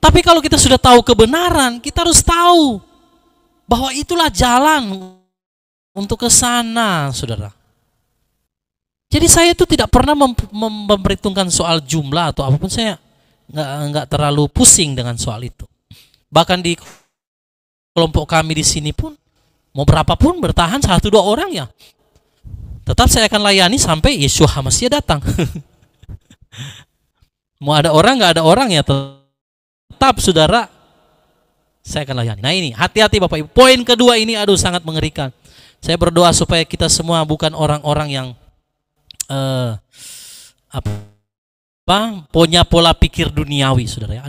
Tapi kalau kita sudah tahu kebenaran, kita harus tahu bahwa itulah jalan untuk ke sana, saudara. Jadi saya itu tidak pernah memperhitungkan soal jumlah atau apapun. Saya nggak terlalu pusing dengan soal itu. Bahkan di kelompok kami di sini pun, mau berapapun bertahan 1-2 orang ya, tetap saya akan layani sampai Yeshua HaMashiach datang. Mau ada orang nggak ada orang ya, tetap saudara saya akan layani. Nah ini hati-hati Bapak Ibu. Poin kedua ini sangat mengerikan. Saya berdoa supaya kita semua bukan orang-orang yang punya pola pikir duniawi, saudara ya.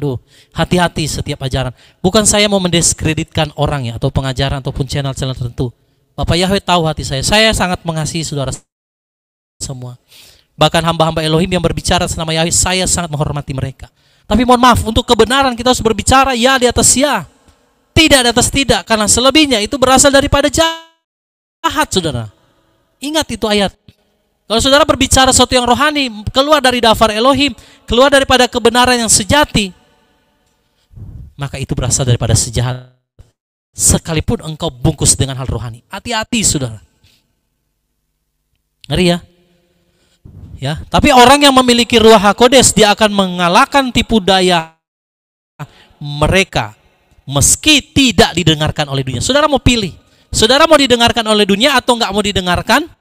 Hati-hati setiap ajaran. Bukan saya mau mendiskreditkan orang ya, atau pengajaran ataupun channel-channel tertentu. Bapak Yahweh tahu hati saya. Saya sangat mengasihi saudara semua. Bahkan hamba-hamba Elohim yang berbicara senama Yahweh, saya sangat menghormati mereka. Tapi mohon maaf, untuk kebenaran kita harus berbicara ya di atas ya, tidak di atas tidak. Karena selebihnya itu berasal daripada jahat, saudara. Ingat itu ayat. Kalau saudara berbicara sesuatu yang rohani, keluar dari Daftar Elohim, keluar daripada kebenaran yang sejati, maka itu berasal daripada sejahat. Sekalipun engkau bungkus dengan hal rohani. Hati-hati saudara. Ngeri ya? Ya, tapi orang yang memiliki Ruach HaKodes, dia akan mengalahkan tipu daya mereka meski tidak didengarkan oleh dunia. Saudara mau pilih. Saudara mau didengarkan oleh dunia atau enggak mau didengarkan?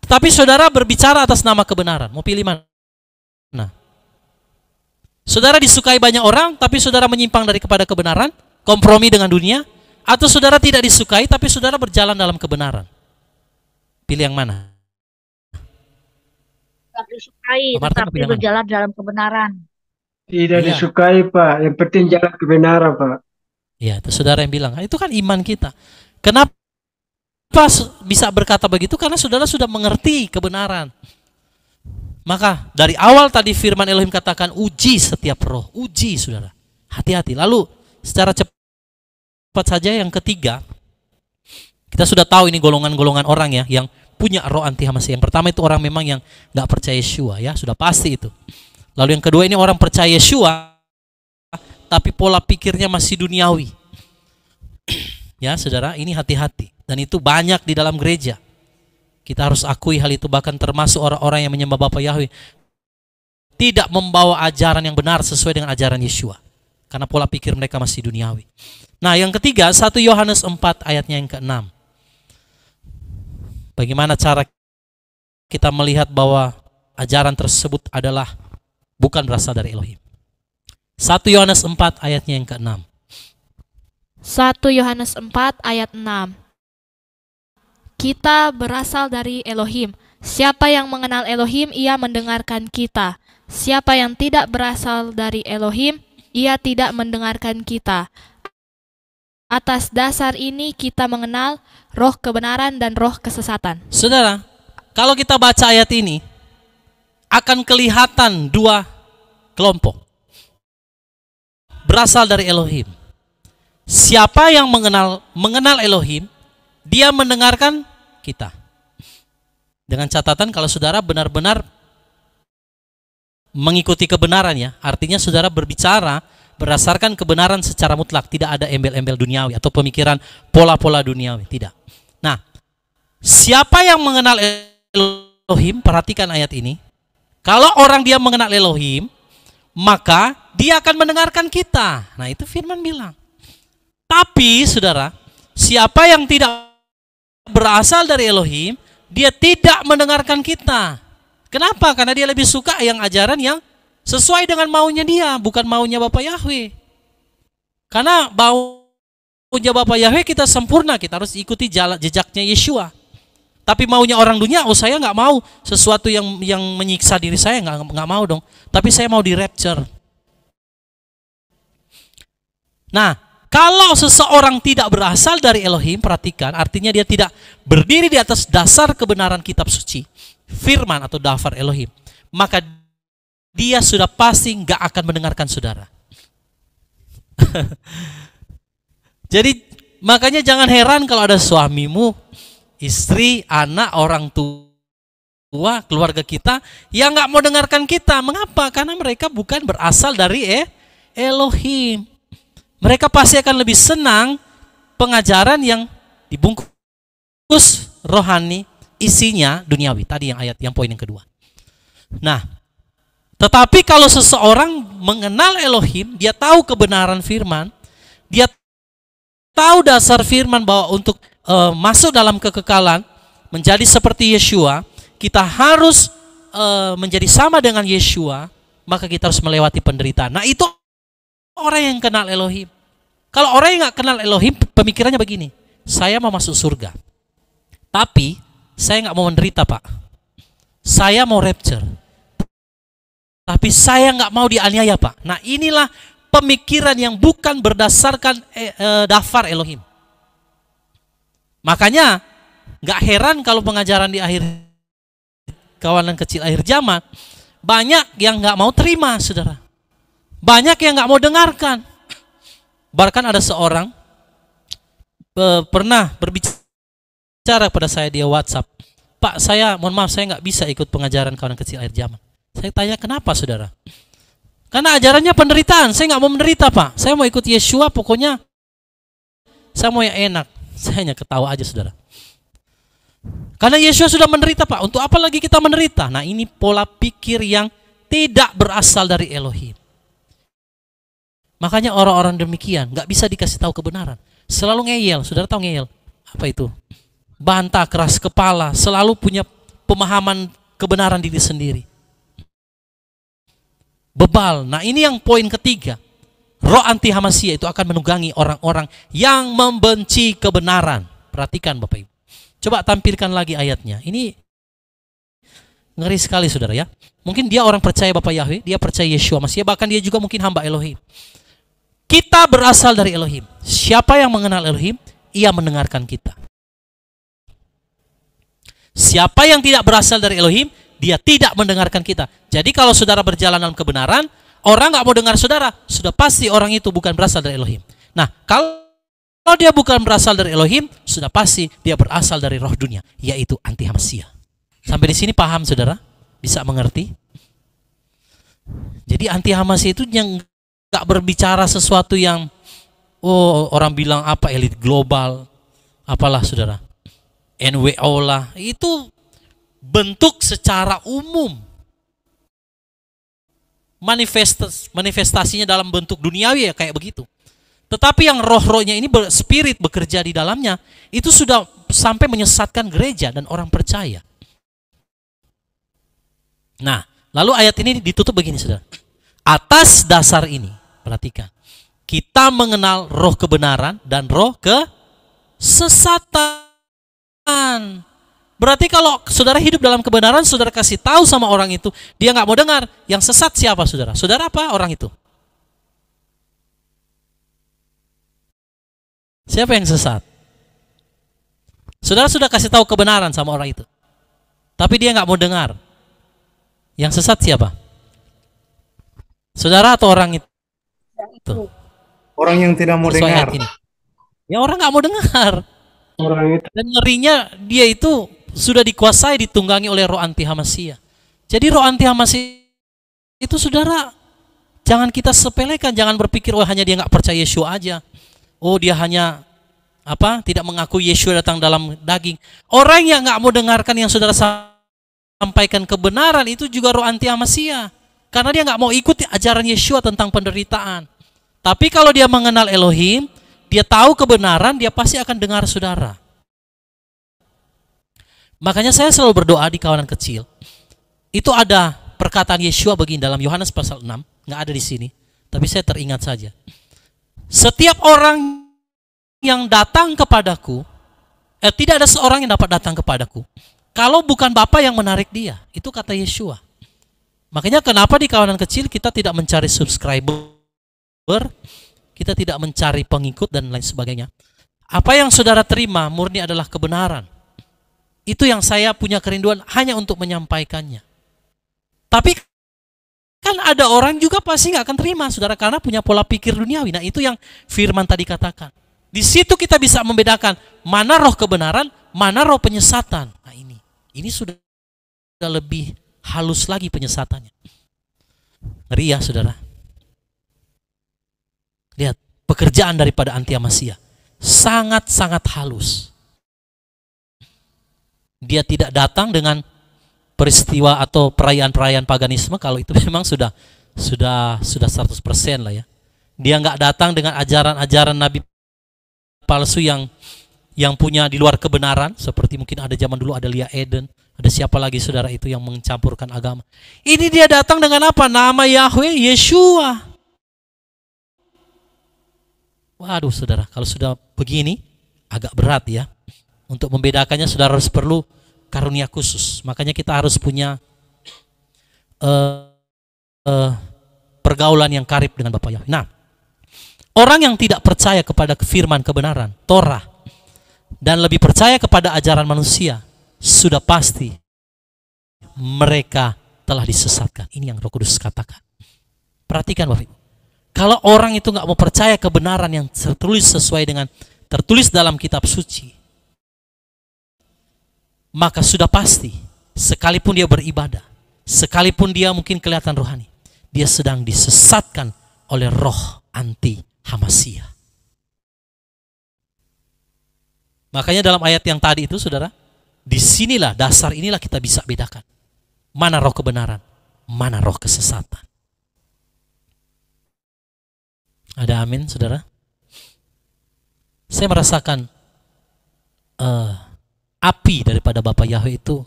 Tapi saudara berbicara atas nama kebenaran. Mau pilih mana? Nah, saudara disukai banyak orang, tapi saudara menyimpang kepada kebenaran, kompromi dengan dunia, atau saudara tidak disukai, tapi saudara berjalan dalam kebenaran. Pilih yang mana? Tidak disukai, tetapi berjalan dalam kebenaran. Tidak disukai, Pak. Yang penting jalan kebenaran, Pak. Ya, itu saudara yang bilang. Itu kan iman kita. Kenapa bisa berkata begitu? Karena saudara sudah mengerti kebenaran. Maka dari awal tadi firman Elohim katakan uji setiap roh. Uji saudara. Hati-hati. Lalu secara cepat saja yang ketiga. Kita sudah tahu ini golongan-golongan orang ya yang punya roh anti Hamas. Yang pertama itu orang memang yang nggak percaya Yeshua ya, sudah pasti itu. Lalu yang kedua ini orang percaya Yeshua tapi pola pikirnya masih duniawi. Ya saudara, ini hati-hati. Dan itu banyak di dalam gereja. Kita harus akui hal itu, bahkan termasuk orang-orang yang menyembah Bapa Yahweh tidak membawa ajaran yang benar sesuai dengan ajaran Yeshua. Karena pola pikir mereka masih duniawi. Nah yang ketiga, 1 Yohanes 4 ayatnya yang ke-6. Bagaimana cara kita melihat bahwa ajaran tersebut adalah bukan berasal dari Elohim. 1 Yohanes 4 ayatnya yang ke-6. 1 Yohanes 4 ayat 6. Kita berasal dari Elohim. Siapa yang mengenal Elohim, ia mendengarkan kita. Siapa yang tidak berasal dari Elohim, ia tidak mendengarkan kita. Atas dasar ini kita mengenal roh kebenaran dan roh kesesatan. Saudara, kalau kita baca ayat ini, akan kelihatan dua kelompok. Berasal dari Elohim. Siapa yang mengenal Elohim, dia mendengarkan kita. Dengan catatan kalau saudara benar-benar mengikuti kebenaran ya, artinya saudara berbicara berdasarkan kebenaran secara mutlak, tidak ada embel-embel duniawi atau pemikiran pola-pola duniawi, tidak. Nah, siapa yang mengenal Elohim, perhatikan ayat ini. Kalau orang dia mengenal Elohim, maka dia akan mendengarkan kita. Nah, itu firman bilang. Tapi, saudara, siapa yang tidak berasal dari Elohim, dia tidak mendengarkan kita. Kenapa? Karena dia lebih suka yang ajaran yang sesuai dengan maunya dia, bukan maunya Bapa Yahweh. Karena maunya Bapa Yahweh kita sempurna, kita harus ikuti jejaknya Yeshua. Tapi maunya orang dunia, oh saya nggak mau sesuatu yang menyiksa diri saya, nggak mau dong. Tapi saya mau di rapture. Nah, kalau seseorang tidak berasal dari Elohim, perhatikan, artinya dia tidak berdiri di atas dasar kebenaran kitab suci, firman atau dafar Elohim, maka dia sudah pasti nggak akan mendengarkan saudara. Jadi makanya jangan heran kalau ada suamimu, istri, anak, orang tua, keluarga kita yang nggak mau dengarkan kita. Mengapa? Karena mereka bukan berasal dari Elohim. Mereka pasti akan lebih senang pengajaran yang dibungkus rohani, isinya duniawi. Tadi yang ayat, yang poin yang kedua. Nah, tetapi kalau seseorang mengenal Elohim, dia tahu kebenaran firman, dia tahu dasar firman bahwa untuk masuk dalam kekekalan, menjadi seperti Yeshua, kita harus menjadi sama dengan Yeshua, maka kita harus melewati penderitaan. Nah, itu orang yang kenal Elohim. Kalau orang yang nggak kenal Elohim, pemikirannya begini, saya mau masuk surga, tapi saya nggak mau menderita, Pak. Saya mau rapture, tapi saya nggak mau dianiaya, Pak. Nah, inilah pemikiran yang bukan berdasarkan dafar Elohim. Makanya nggak heran kalau pengajaran di akhir kawanan kecil akhir zaman banyak yang nggak mau terima, saudara. Banyak yang nggak mau dengarkan. Bahkan ada seorang pernah berbicara pada saya di WhatsApp, Pak, saya mohon maaf, saya nggak bisa ikut pengajaran kawanan kecil akhir zaman. Saya tanya, kenapa saudara? Karena ajarannya penderitaan. Saya nggak mau menderita, Pak. Saya mau ikut Yeshua, pokoknya saya mau yang enak. Saya hanya ketawa aja, saudara. Karena Yeshua sudah menderita, Pak. Untuk apa lagi kita menderita? Nah, ini pola pikir yang tidak berasal dari Elohim. Makanya orang-orang demikian nggak bisa dikasih tahu kebenaran. Selalu ngeyel. Saudara tahu ngeyel? Apa itu? Bantah, keras kepala. Selalu punya pemahaman kebenaran diri sendiri. Bebal. Nah, ini yang poin ketiga. Roh anti Hamasia itu akan menunggangi orang-orang yang membenci kebenaran. Perhatikan Bapak Ibu. Coba tampilkan lagi ayatnya. Ini ngeri sekali, saudara ya. Mungkin dia orang percaya Bapak Yahweh, dia percaya Yeshua Masih, bahkan dia juga mungkin hamba Elohim. Kita berasal dari Elohim. Siapa yang mengenal Elohim, ia mendengarkan kita. Siapa yang tidak berasal dari Elohim, dia tidak mendengarkan kita. Jadi kalau saudara berjalan dalam kebenaran, orang nggak mau dengar saudara, sudah pasti orang itu bukan berasal dari Elohim. Nah, kalau dia bukan berasal dari Elohim, sudah pasti dia berasal dari roh dunia, yaitu anti-Hamasiah. Sampai di sini paham saudara? Bisa mengerti? Jadi anti-Hamasiah itu yang gak berbicara sesuatu yang orang bilang apa elit global, apalah saudara, NWO lah, itu bentuk secara umum. Manifestasinya dalam bentuk duniawi ya kayak begitu. Tetapi yang roh-rohnya ini spirit bekerja di dalamnya, itu sudah sampai menyesatkan gereja dan orang percaya. Nah, lalu ayat ini ditutup begini saudara. Atas dasar ini, perhatikan, kita mengenal roh kebenaran dan roh kesesatan. Berarti kalau saudara hidup dalam kebenaran, saudara kasih tahu sama orang itu, dia nggak mau dengar. Yang sesat siapa saudara? Saudara apa orang itu? Siapa yang sesat? Saudara sudah kasih tahu kebenaran sama orang itu, tapi dia nggak mau dengar. Yang sesat siapa? Saudara atau orang itu? Orang yang tidak mau dengar. Ya orang nggak mau dengar. Orang itu. Dan ngerinya dia itu sudah dikuasai, ditunggangi oleh roh anti-Hamasiah. Jadi roh anti-Hamasiah itu saudara, jangan kita sepelekan, jangan berpikir hanya dia nggak percaya Yeshua aja. Dia hanya tidak mengaku Yeshua datang dalam daging. Orang yang nggak mau dengarkan yang saudara sampaikan kebenaran itu juga roh anti-Hamasiah. Karena dia nggak mau ikuti ajaran Yeshua tentang penderitaan. Tapi kalau dia mengenal Elohim, dia tahu kebenaran, dia pasti akan dengar saudara. Makanya saya selalu berdoa di kawanan kecil. Itu ada perkataan Yeshua begini dalam Yohanes pasal 6, nggak ada di sini, tapi saya teringat saja. Setiap orang yang datang kepadaku, tidak ada seorang yang dapat datang kepadaku kalau bukan Bapa yang menarik dia. Itu kata Yeshua. Makanya kenapa di kawanan kecil kita tidak mencari subscriber, kita tidak mencari pengikut dan lain sebagainya. Apa yang saudara terima murni adalah kebenaran. Itu yang saya punya kerinduan hanya untuk menyampaikannya. Tapi kan ada orang juga pasti nggak akan terima saudara karena punya pola pikir duniawi. Nah itu yang firman tadi katakan. Di situ kita bisa membedakan mana roh kebenaran, mana roh penyesatan. Nah ini sudah lebih halus lagi penyesatannya. Ngeri ya saudara. Lihat pekerjaan daripada anti-Hamasiah sangat-sangat halus. Dia tidak datang dengan peristiwa atau perayaan-perayaan paganisme, kalau itu memang sudah 100% lah ya. Dia nggak datang dengan ajaran-ajaran nabi palsu yang punya di luar kebenaran, seperti mungkin ada zaman dulu ada Lia Eden, ada siapa lagi saudara itu yang mencampurkan agama. Ini dia datang dengan apa? Nama Yahweh, Yeshua. Waduh saudara, kalau sudah begini agak berat ya. Untuk membedakannya saudara harus perlu karunia khusus. Makanya kita harus punya pergaulan yang karib dengan Bapa Yahweh. Nah, orang yang tidak percaya kepada firman kebenaran, Torah, dan lebih percaya kepada ajaran manusia, sudah pasti mereka telah disesatkan. Ini yang Roh Kudus katakan. Perhatikan Bapak Ibu. Kalau orang itu nggak mau percaya kebenaran yang tertulis sesuai dengan tertulis dalam kitab suci, maka sudah pasti sekalipun dia beribadah, sekalipun dia mungkin kelihatan rohani, dia sedang disesatkan oleh roh anti-Hamasiah. Makanya dalam ayat yang tadi itu saudara, disinilah dasar inilah kita bisa bedakan mana roh kebenaran, mana roh kesesatan. Ada amin saudara? Saya merasakan api daripada Bapa Yahweh itu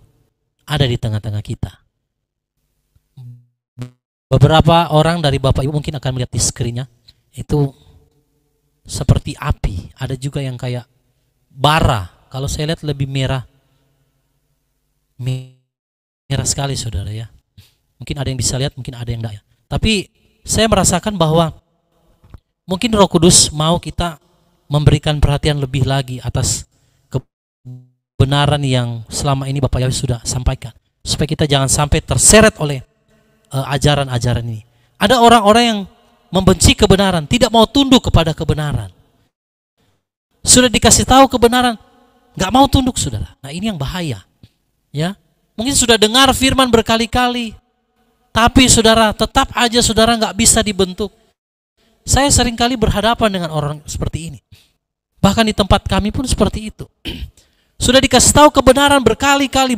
ada di tengah-tengah kita. Beberapa orang dari Bapak Ibu mungkin akan melihat di screen-nya, itu seperti api. Ada juga yang kayak bara. Kalau saya lihat lebih merah. Merah sekali saudara ya. Mungkin ada yang bisa lihat, mungkin ada yang enggak ya. Tapi saya merasakan bahwa mungkin Roh Kudus mau kita memberikan perhatian lebih lagi atas kebenaran yang selama ini Bapak Yahweh sudah sampaikan, supaya kita jangan sampai terseret oleh ajaran-ajaran ini. Ada orang-orang yang membenci kebenaran, tidak mau tunduk kepada kebenaran. Sudah dikasih tahu kebenaran, nggak mau tunduk, saudara. Nah, ini yang bahaya. Ya, mungkin sudah dengar firman berkali-kali, tapi saudara tetap aja saudara nggak bisa dibentuk. Saya seringkali berhadapan dengan orang seperti ini. Bahkan di tempat kami pun seperti itu. Sudah dikasih tahu kebenaran berkali-kali,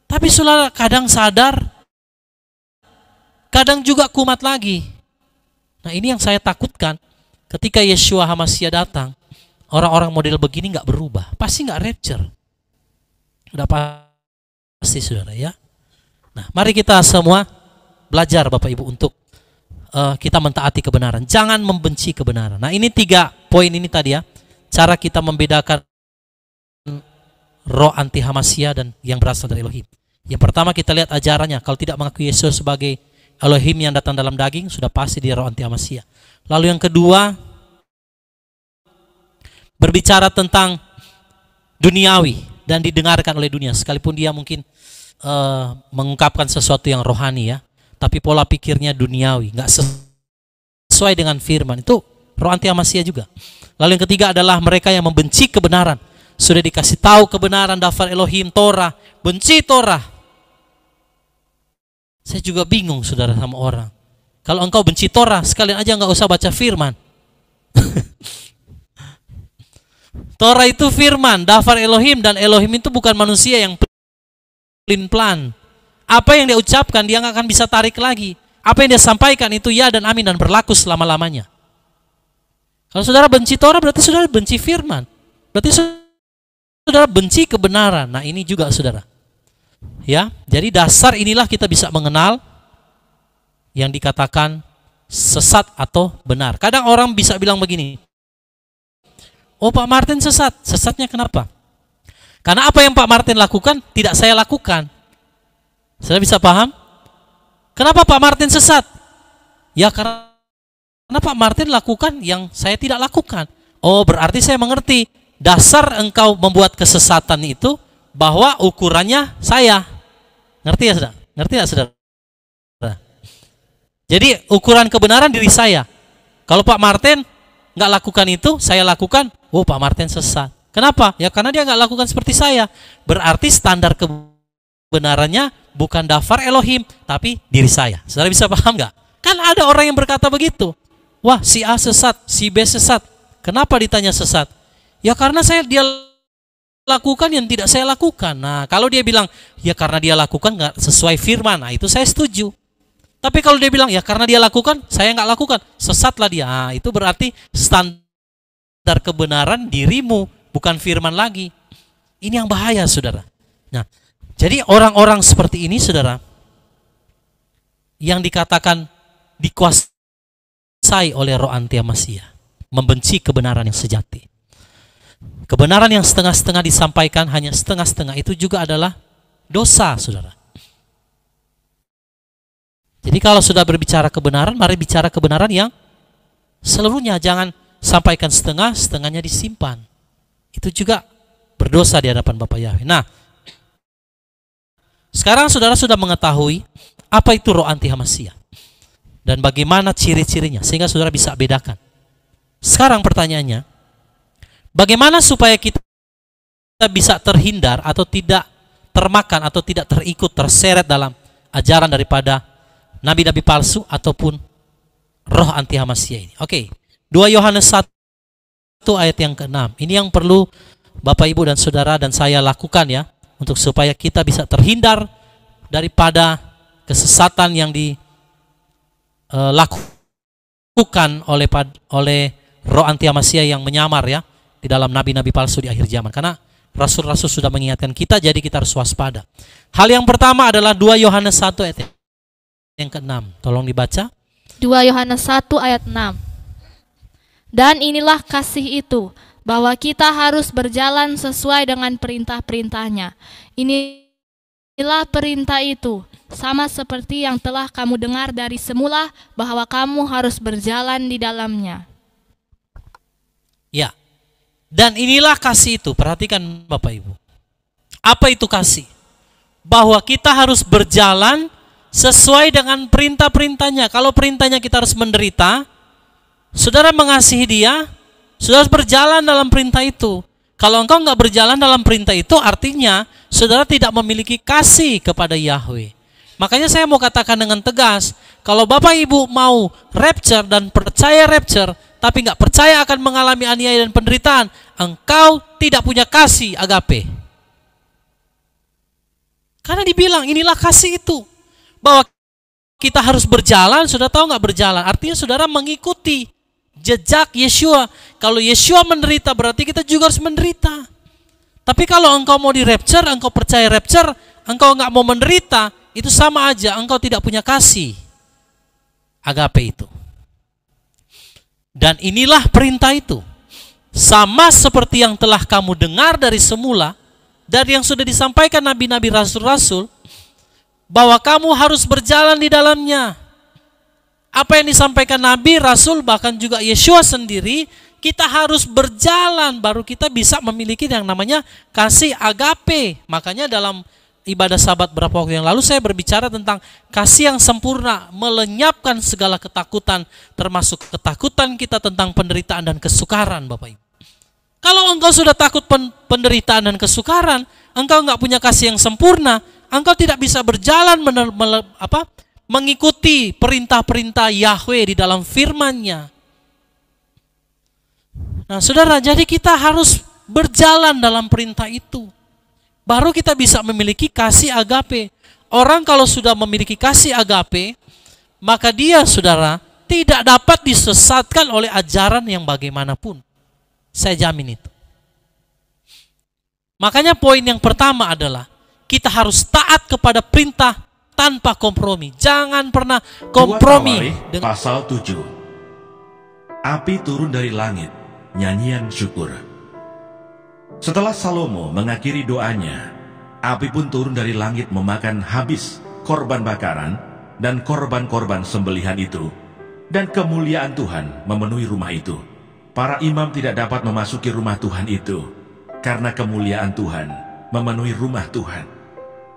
tapi saudara kadang sadar, kadang juga kumat lagi. Nah, ini yang saya takutkan. Ketika Yeshua HaMashiach datang, orang-orang model begini nggak berubah, pasti nggak rapture. Udah pasti, saudara, ya. Nah, mari kita semua belajar, Bapak Ibu, untuk kita mentaati kebenaran. Jangan membenci kebenaran. Nah, ini 3 poin ini tadi ya. Cara kita membedakan roh anti HaMashiach dan yang berasal dari Elohim. Yang pertama, kita lihat ajarannya. Kalau tidak mengakui Yesus sebagai Elohim yang datang dalam daging, sudah pasti dia roh anti HaMashiach. Lalu yang kedua, berbicara tentang duniawi dan didengarkan oleh dunia, sekalipun dia mungkin mengungkapkan sesuatu yang rohani ya, tapi pola pikirnya duniawi, nggak sesuai dengan firman, itu roh anti HaMashiach juga. Lalu yang ketiga adalah mereka yang membenci kebenaran. Sudah dikasih tahu kebenaran, daftar Elohim, Torah, benci Torah. Saya juga bingung, saudara, sama orang. Kalau engkau benci Torah, sekalian aja nggak usah baca firman. Torah itu firman, daftar Elohim, dan Elohim itu bukan manusia yang pelin-pelan. Apa yang dia ucapkan, dia nggak akan bisa tarik lagi. Apa yang dia sampaikan itu ya dan amin dan berlaku selama-lamanya. Kalau saudara benci Torah, berarti saudara benci firman. Berarti saudara benci kebenaran. Nah, ini juga, saudara. Ya, jadi dasar inilah kita bisa mengenal yang dikatakan sesat atau benar. Kadang orang bisa bilang begini, oh, Pak Martin sesat. Sesatnya kenapa? Karena apa yang Pak Martin lakukan tidak saya lakukan. Saudara bisa paham? Kenapa Pak Martin sesat? Ya karena Pak Martin lakukan yang saya tidak lakukan. Oh, berarti saya mengerti. Dasar engkau membuat kesesatan itu bahwa ukurannya saya. Ngerti ya, saudara? Ngerti ya, saudara? Jadi ukuran kebenaran diri saya. Kalau Pak Martin nggak lakukan itu, saya lakukan, oh, Pak Martin sesat. Kenapa? Ya karena dia nggak lakukan seperti saya. Berarti standar kebenarannya bukan daftar Elohim, tapi diri saya. Saudara bisa paham nggak? Kan ada orang yang berkata begitu. Wah, si A sesat, si B sesat. Kenapa ditanya sesat? Ya karena dia lakukan yang tidak saya lakukan. Nah, kalau dia bilang, ya karena dia lakukan nggak sesuai firman, nah itu saya setuju. Tapi kalau dia bilang, ya karena dia lakukan, saya nggak lakukan, sesatlah dia. Nah, itu berarti standar kebenaran dirimu, bukan firman lagi. Ini yang bahaya, saudara. Nah, jadi orang-orang seperti ini, saudara, yang dikatakan dikuasai oleh roh anti HaMashiach, membenci kebenaran yang sejati. Kebenaran yang setengah-setengah disampaikan, hanya setengah-setengah, itu juga adalah dosa, saudara. Jadi kalau sudah berbicara kebenaran, mari bicara kebenaran yang seluruhnya. Jangan sampaikan setengah, setengahnya disimpan. Itu juga berdosa di hadapan Bapa Yahweh. Nah, sekarang saudara sudah mengetahui apa itu roh anti HaMashiach dan bagaimana ciri-cirinya, sehingga saudara bisa bedakan. Sekarang pertanyaannya, bagaimana supaya kita bisa terhindar atau tidak termakan atau tidak terikut, terseret dalam ajaran daripada nabi-nabi palsu ataupun roh anti HaMashiach ini? Oke, 2 Yohanes 1 ayat yang ke-6. Ini yang perlu Bapak, Ibu, dan saudara dan saya lakukan ya, untuk supaya kita bisa terhindar daripada kesesatan yang dilakukan oleh roh anti HaMashiach yang menyamar ya di dalam nabi-nabi palsu di akhir zaman. Karena rasul-rasul sudah mengingatkan kita, jadi kita harus waspada. Hal yang pertama adalah 2 Yohanes 1 ayat yang ke-6. Tolong dibaca. 2 Yohanes 1 ayat 6. Dan inilah kasih itu, bahwa kita harus berjalan sesuai dengan perintah-perintahnya. Inilah perintah itu, sama seperti yang telah kamu dengar dari semula, bahwa kamu harus berjalan di dalamnya. Ya, dan inilah kasih itu. Perhatikan Bapak Ibu. Apa itu kasih? Bahwa kita harus berjalan sesuai dengan perintah-perintahnya. Kalau perintahnya kita harus menderita, saudara mengasihi dia, Saudara harus berjalan dalam perintah itu. Kalau engkau nggak berjalan dalam perintah itu, artinya saudara tidak memiliki kasih kepada Yahweh. Makanya saya mau katakan dengan tegas, kalau Bapak Ibu mau rapture dan percaya rapture, tapi nggak percaya akan mengalami aniaya dan penderitaan, engkau tidak punya kasih agape. Karena dibilang inilah kasih itu, bahwa kita harus berjalan. Saudara tahu nggak berjalan? Artinya saudara mengikuti jejak Yeshua. Kalau Yeshua menderita, berarti kita juga harus menderita. Tapi kalau engkau mau di rapture, engkau percaya rapture, engkau nggak mau menderita, itu sama aja engkau tidak punya kasih agape itu. Dan inilah perintah itu, sama seperti yang telah kamu dengar dari semula, dari yang sudah disampaikan nabi-nabi, rasul-rasul, bahwa kamu harus berjalan di dalamnya. Apa yang disampaikan nabi, rasul, bahkan juga Yeshua sendiri, kita harus berjalan baru kita bisa memiliki yang namanya kasih agape. Makanya dalam ibadah Sabat beberapa waktu yang lalu saya berbicara tentang kasih yang sempurna, melenyapkan segala ketakutan, termasuk ketakutan kita tentang penderitaan dan kesukaran, Bapak Ibu. Kalau engkau sudah takut penderitaan dan kesukaran, engkau nggak punya kasih yang sempurna, engkau tidak bisa berjalan mengikuti perintah-perintah Yahweh di dalam firman-Nya. Nah, saudara, jadi kita harus berjalan dalam perintah itu. Baru kita bisa memiliki kasih agape. Orang kalau sudah memiliki kasih agape, maka dia, saudara, tidak dapat disesatkan oleh ajaran yang bagaimanapun. Saya jamin itu. Makanya poin yang pertama adalah kita harus taat kepada perintah tanpa kompromi. Jangan pernah kompromi. Dengan pasal 7. Api turun dari langit, nyanyian syukur. Setelah Salomo mengakhiri doanya, api pun turun dari langit memakan habis korban bakaran dan korban-korban sembelihan itu, dan kemuliaan Tuhan memenuhi rumah itu. Para imam tidak dapat memasuki rumah Tuhan itu, karena kemuliaan Tuhan memenuhi rumah Tuhan.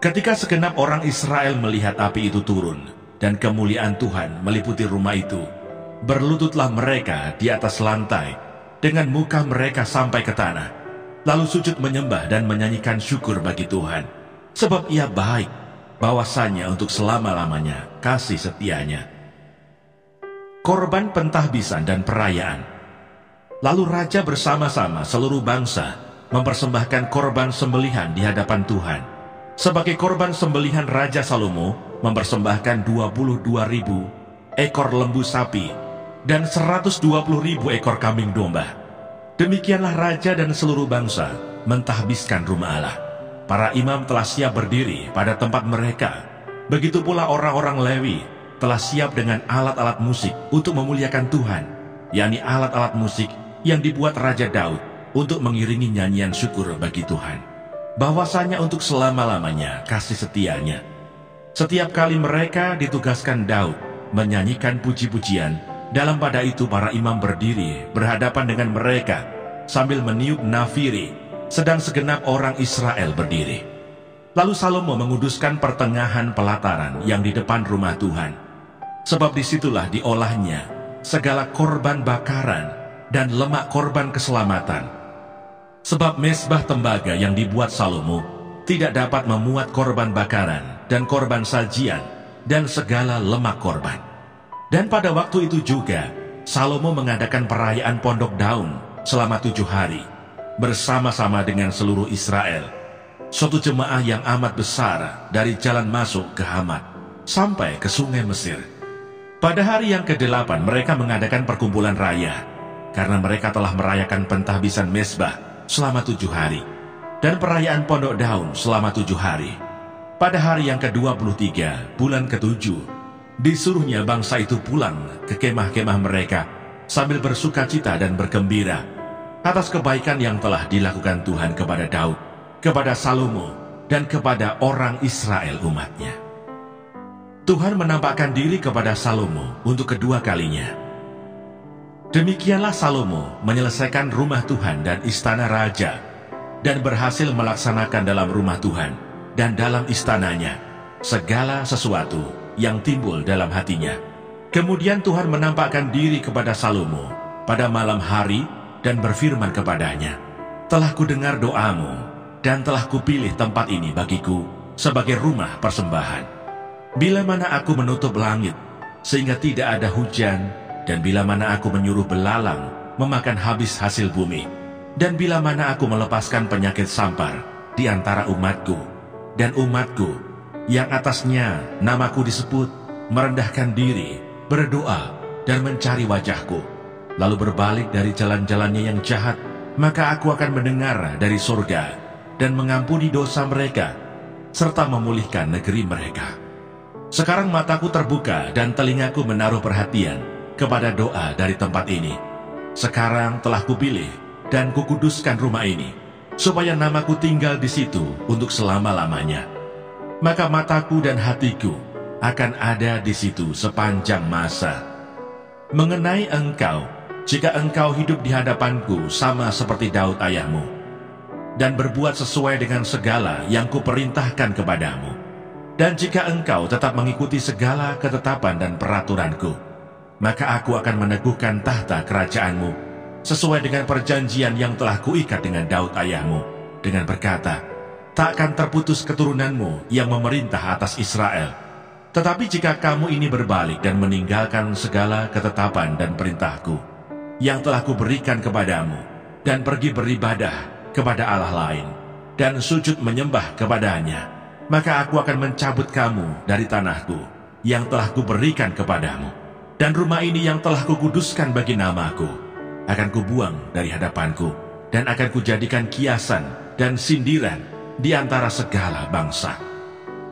Ketika segenap orang Israel melihat api itu turun, dan kemuliaan Tuhan meliputi rumah itu, berlututlah mereka di atas lantai, dengan muka mereka sampai ke tanah, lalu sujud menyembah dan menyanyikan syukur bagi Tuhan, sebab Ia baik, bahwasanya untuk selama-lamanya kasih setianya. Korban pentahbisan dan perayaan. Lalu raja bersama-sama seluruh bangsa mempersembahkan korban sembelihan di hadapan Tuhan. Sebagai korban sembelihan, Raja Salomo mempersembahkan 22.000 ekor lembu sapi dan 120.000 ekor kambing domba. Demikianlah raja dan seluruh bangsa mentahbiskan rumah Allah. Para imam telah siap berdiri pada tempat mereka. Begitu pula orang-orang Lewi telah siap dengan alat-alat musik untuk memuliakan Tuhan, yakni alat-alat musik yang dibuat Raja Daud untuk mengiringi nyanyian syukur bagi Tuhan, bahwasanya untuk selama-lamanya kasih setianya. Setiap kali mereka ditugaskan Daud menyanyikan puji-pujian, dalam pada itu para imam berdiri berhadapan dengan mereka sambil meniup nafiri, sedang segenap orang Israel berdiri. Lalu Salomo menguduskan pertengahan pelataran yang di depan rumah Tuhan, sebab disitulah diolahnya segala korban bakaran dan lemak korban keselamatan. Sebab mezbah tembaga yang dibuat Salomo tidak dapat memuat korban bakaran dan korban sajian dan segala lemak korban. Dan pada waktu itu juga Salomo mengadakan perayaan Pondok Daun selama 7 hari bersama-sama dengan seluruh Israel, suatu jemaah yang amat besar dari jalan masuk ke Hamat sampai ke sungai Mesir. Pada hari yang ke-8 mereka mengadakan perkumpulan raya, karena mereka telah merayakan pentahbisan mezbah selama 7 hari, dan perayaan Pondok Daun selama 7 hari. Pada hari yang ke-23, bulan ke-7, disuruhnya bangsa itu pulang ke kemah-kemah mereka sambil bersukacita dan bergembira atas kebaikan yang telah dilakukan Tuhan kepada Daud, kepada Salomo, dan kepada orang Israel umatnya. Tuhan menampakkan diri kepada Salomo untuk kedua kalinya. Demikianlah Salomo menyelesaikan rumah Tuhan dan istana raja, dan berhasil melaksanakan dalam rumah Tuhan dan dalam istananya segala sesuatu yang timbul dalam hatinya. Kemudian Tuhan menampakkan diri kepada Salomo pada malam hari dan berfirman kepadanya, "Telah kudengar doamu, dan telah kupilih tempat ini bagiku sebagai rumah persembahan. Bila mana aku menutup langit, sehingga tidak ada hujan, dan bila mana aku menyuruh belalang memakan habis hasil bumi, dan bila mana aku melepaskan penyakit sampar di antara umatku, dan umatku yang atasnya namaku disebut, merendahkan diri, berdoa, dan mencari wajahku, lalu berbalik dari jalan-jalannya yang jahat, maka aku akan mendengar dari surga dan mengampuni dosa mereka, serta memulihkan negeri mereka." Sekarang mataku terbuka dan telingaku menaruh perhatian kepada doa dari tempat ini. Sekarang telah kupilih dan kukuduskan rumah ini, supaya namaku tinggal di situ untuk selama-lamanya. Maka mataku dan hatiku akan ada di situ sepanjang masa. Mengenai engkau, jika engkau hidup di hadapanku sama seperti Daud ayahmu, dan berbuat sesuai dengan segala yang kuperintahkan kepadamu, dan jika engkau tetap mengikuti segala ketetapan dan peraturanku, maka aku akan meneguhkan tahta kerajaanmu sesuai dengan perjanjian yang telah kuikat dengan Daud ayahmu, dengan berkata, "Tak akan terputus keturunanmu yang memerintah atas Israel." Tetapi jika kamu ini berbalik dan meninggalkan segala ketetapan dan perintahku yang telah kuberikan kepadamu, dan pergi beribadah kepada Allah lain, dan sujud menyembah kepadanya, maka aku akan mencabut kamu dari tanahku yang telah kuberikan kepadamu, dan rumah ini yang telah kukuduskan bagi namaku akan kubuang dari hadapanku, dan akan kujadikan kiasan dan sindiran di antara segala bangsa.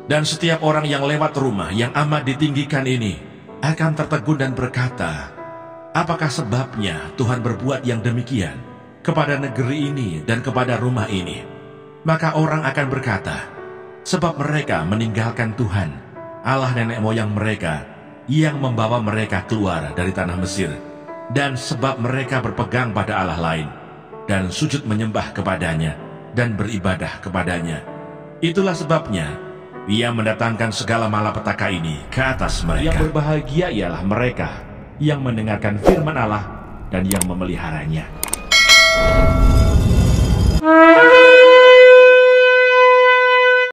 Dan setiap orang yang lewat rumah yang amat ditinggikan ini akan tertegun dan berkata, "Apakah sebabnya Tuhan berbuat yang demikian kepada negeri ini dan kepada rumah ini?" Maka orang akan berkata, "Sebab mereka meninggalkan Tuhan, Allah nenek moyang mereka, yang membawa mereka keluar dari tanah Mesir, dan sebab mereka berpegang pada Allah lain, dan sujud menyembah kepadanya, dan beribadah kepadanya. Itulah sebabnya Ia mendatangkan segala malapetaka ini ke atas mereka." Yang berbahagia ialah mereka yang mendengarkan firman Allah dan yang memeliharanya.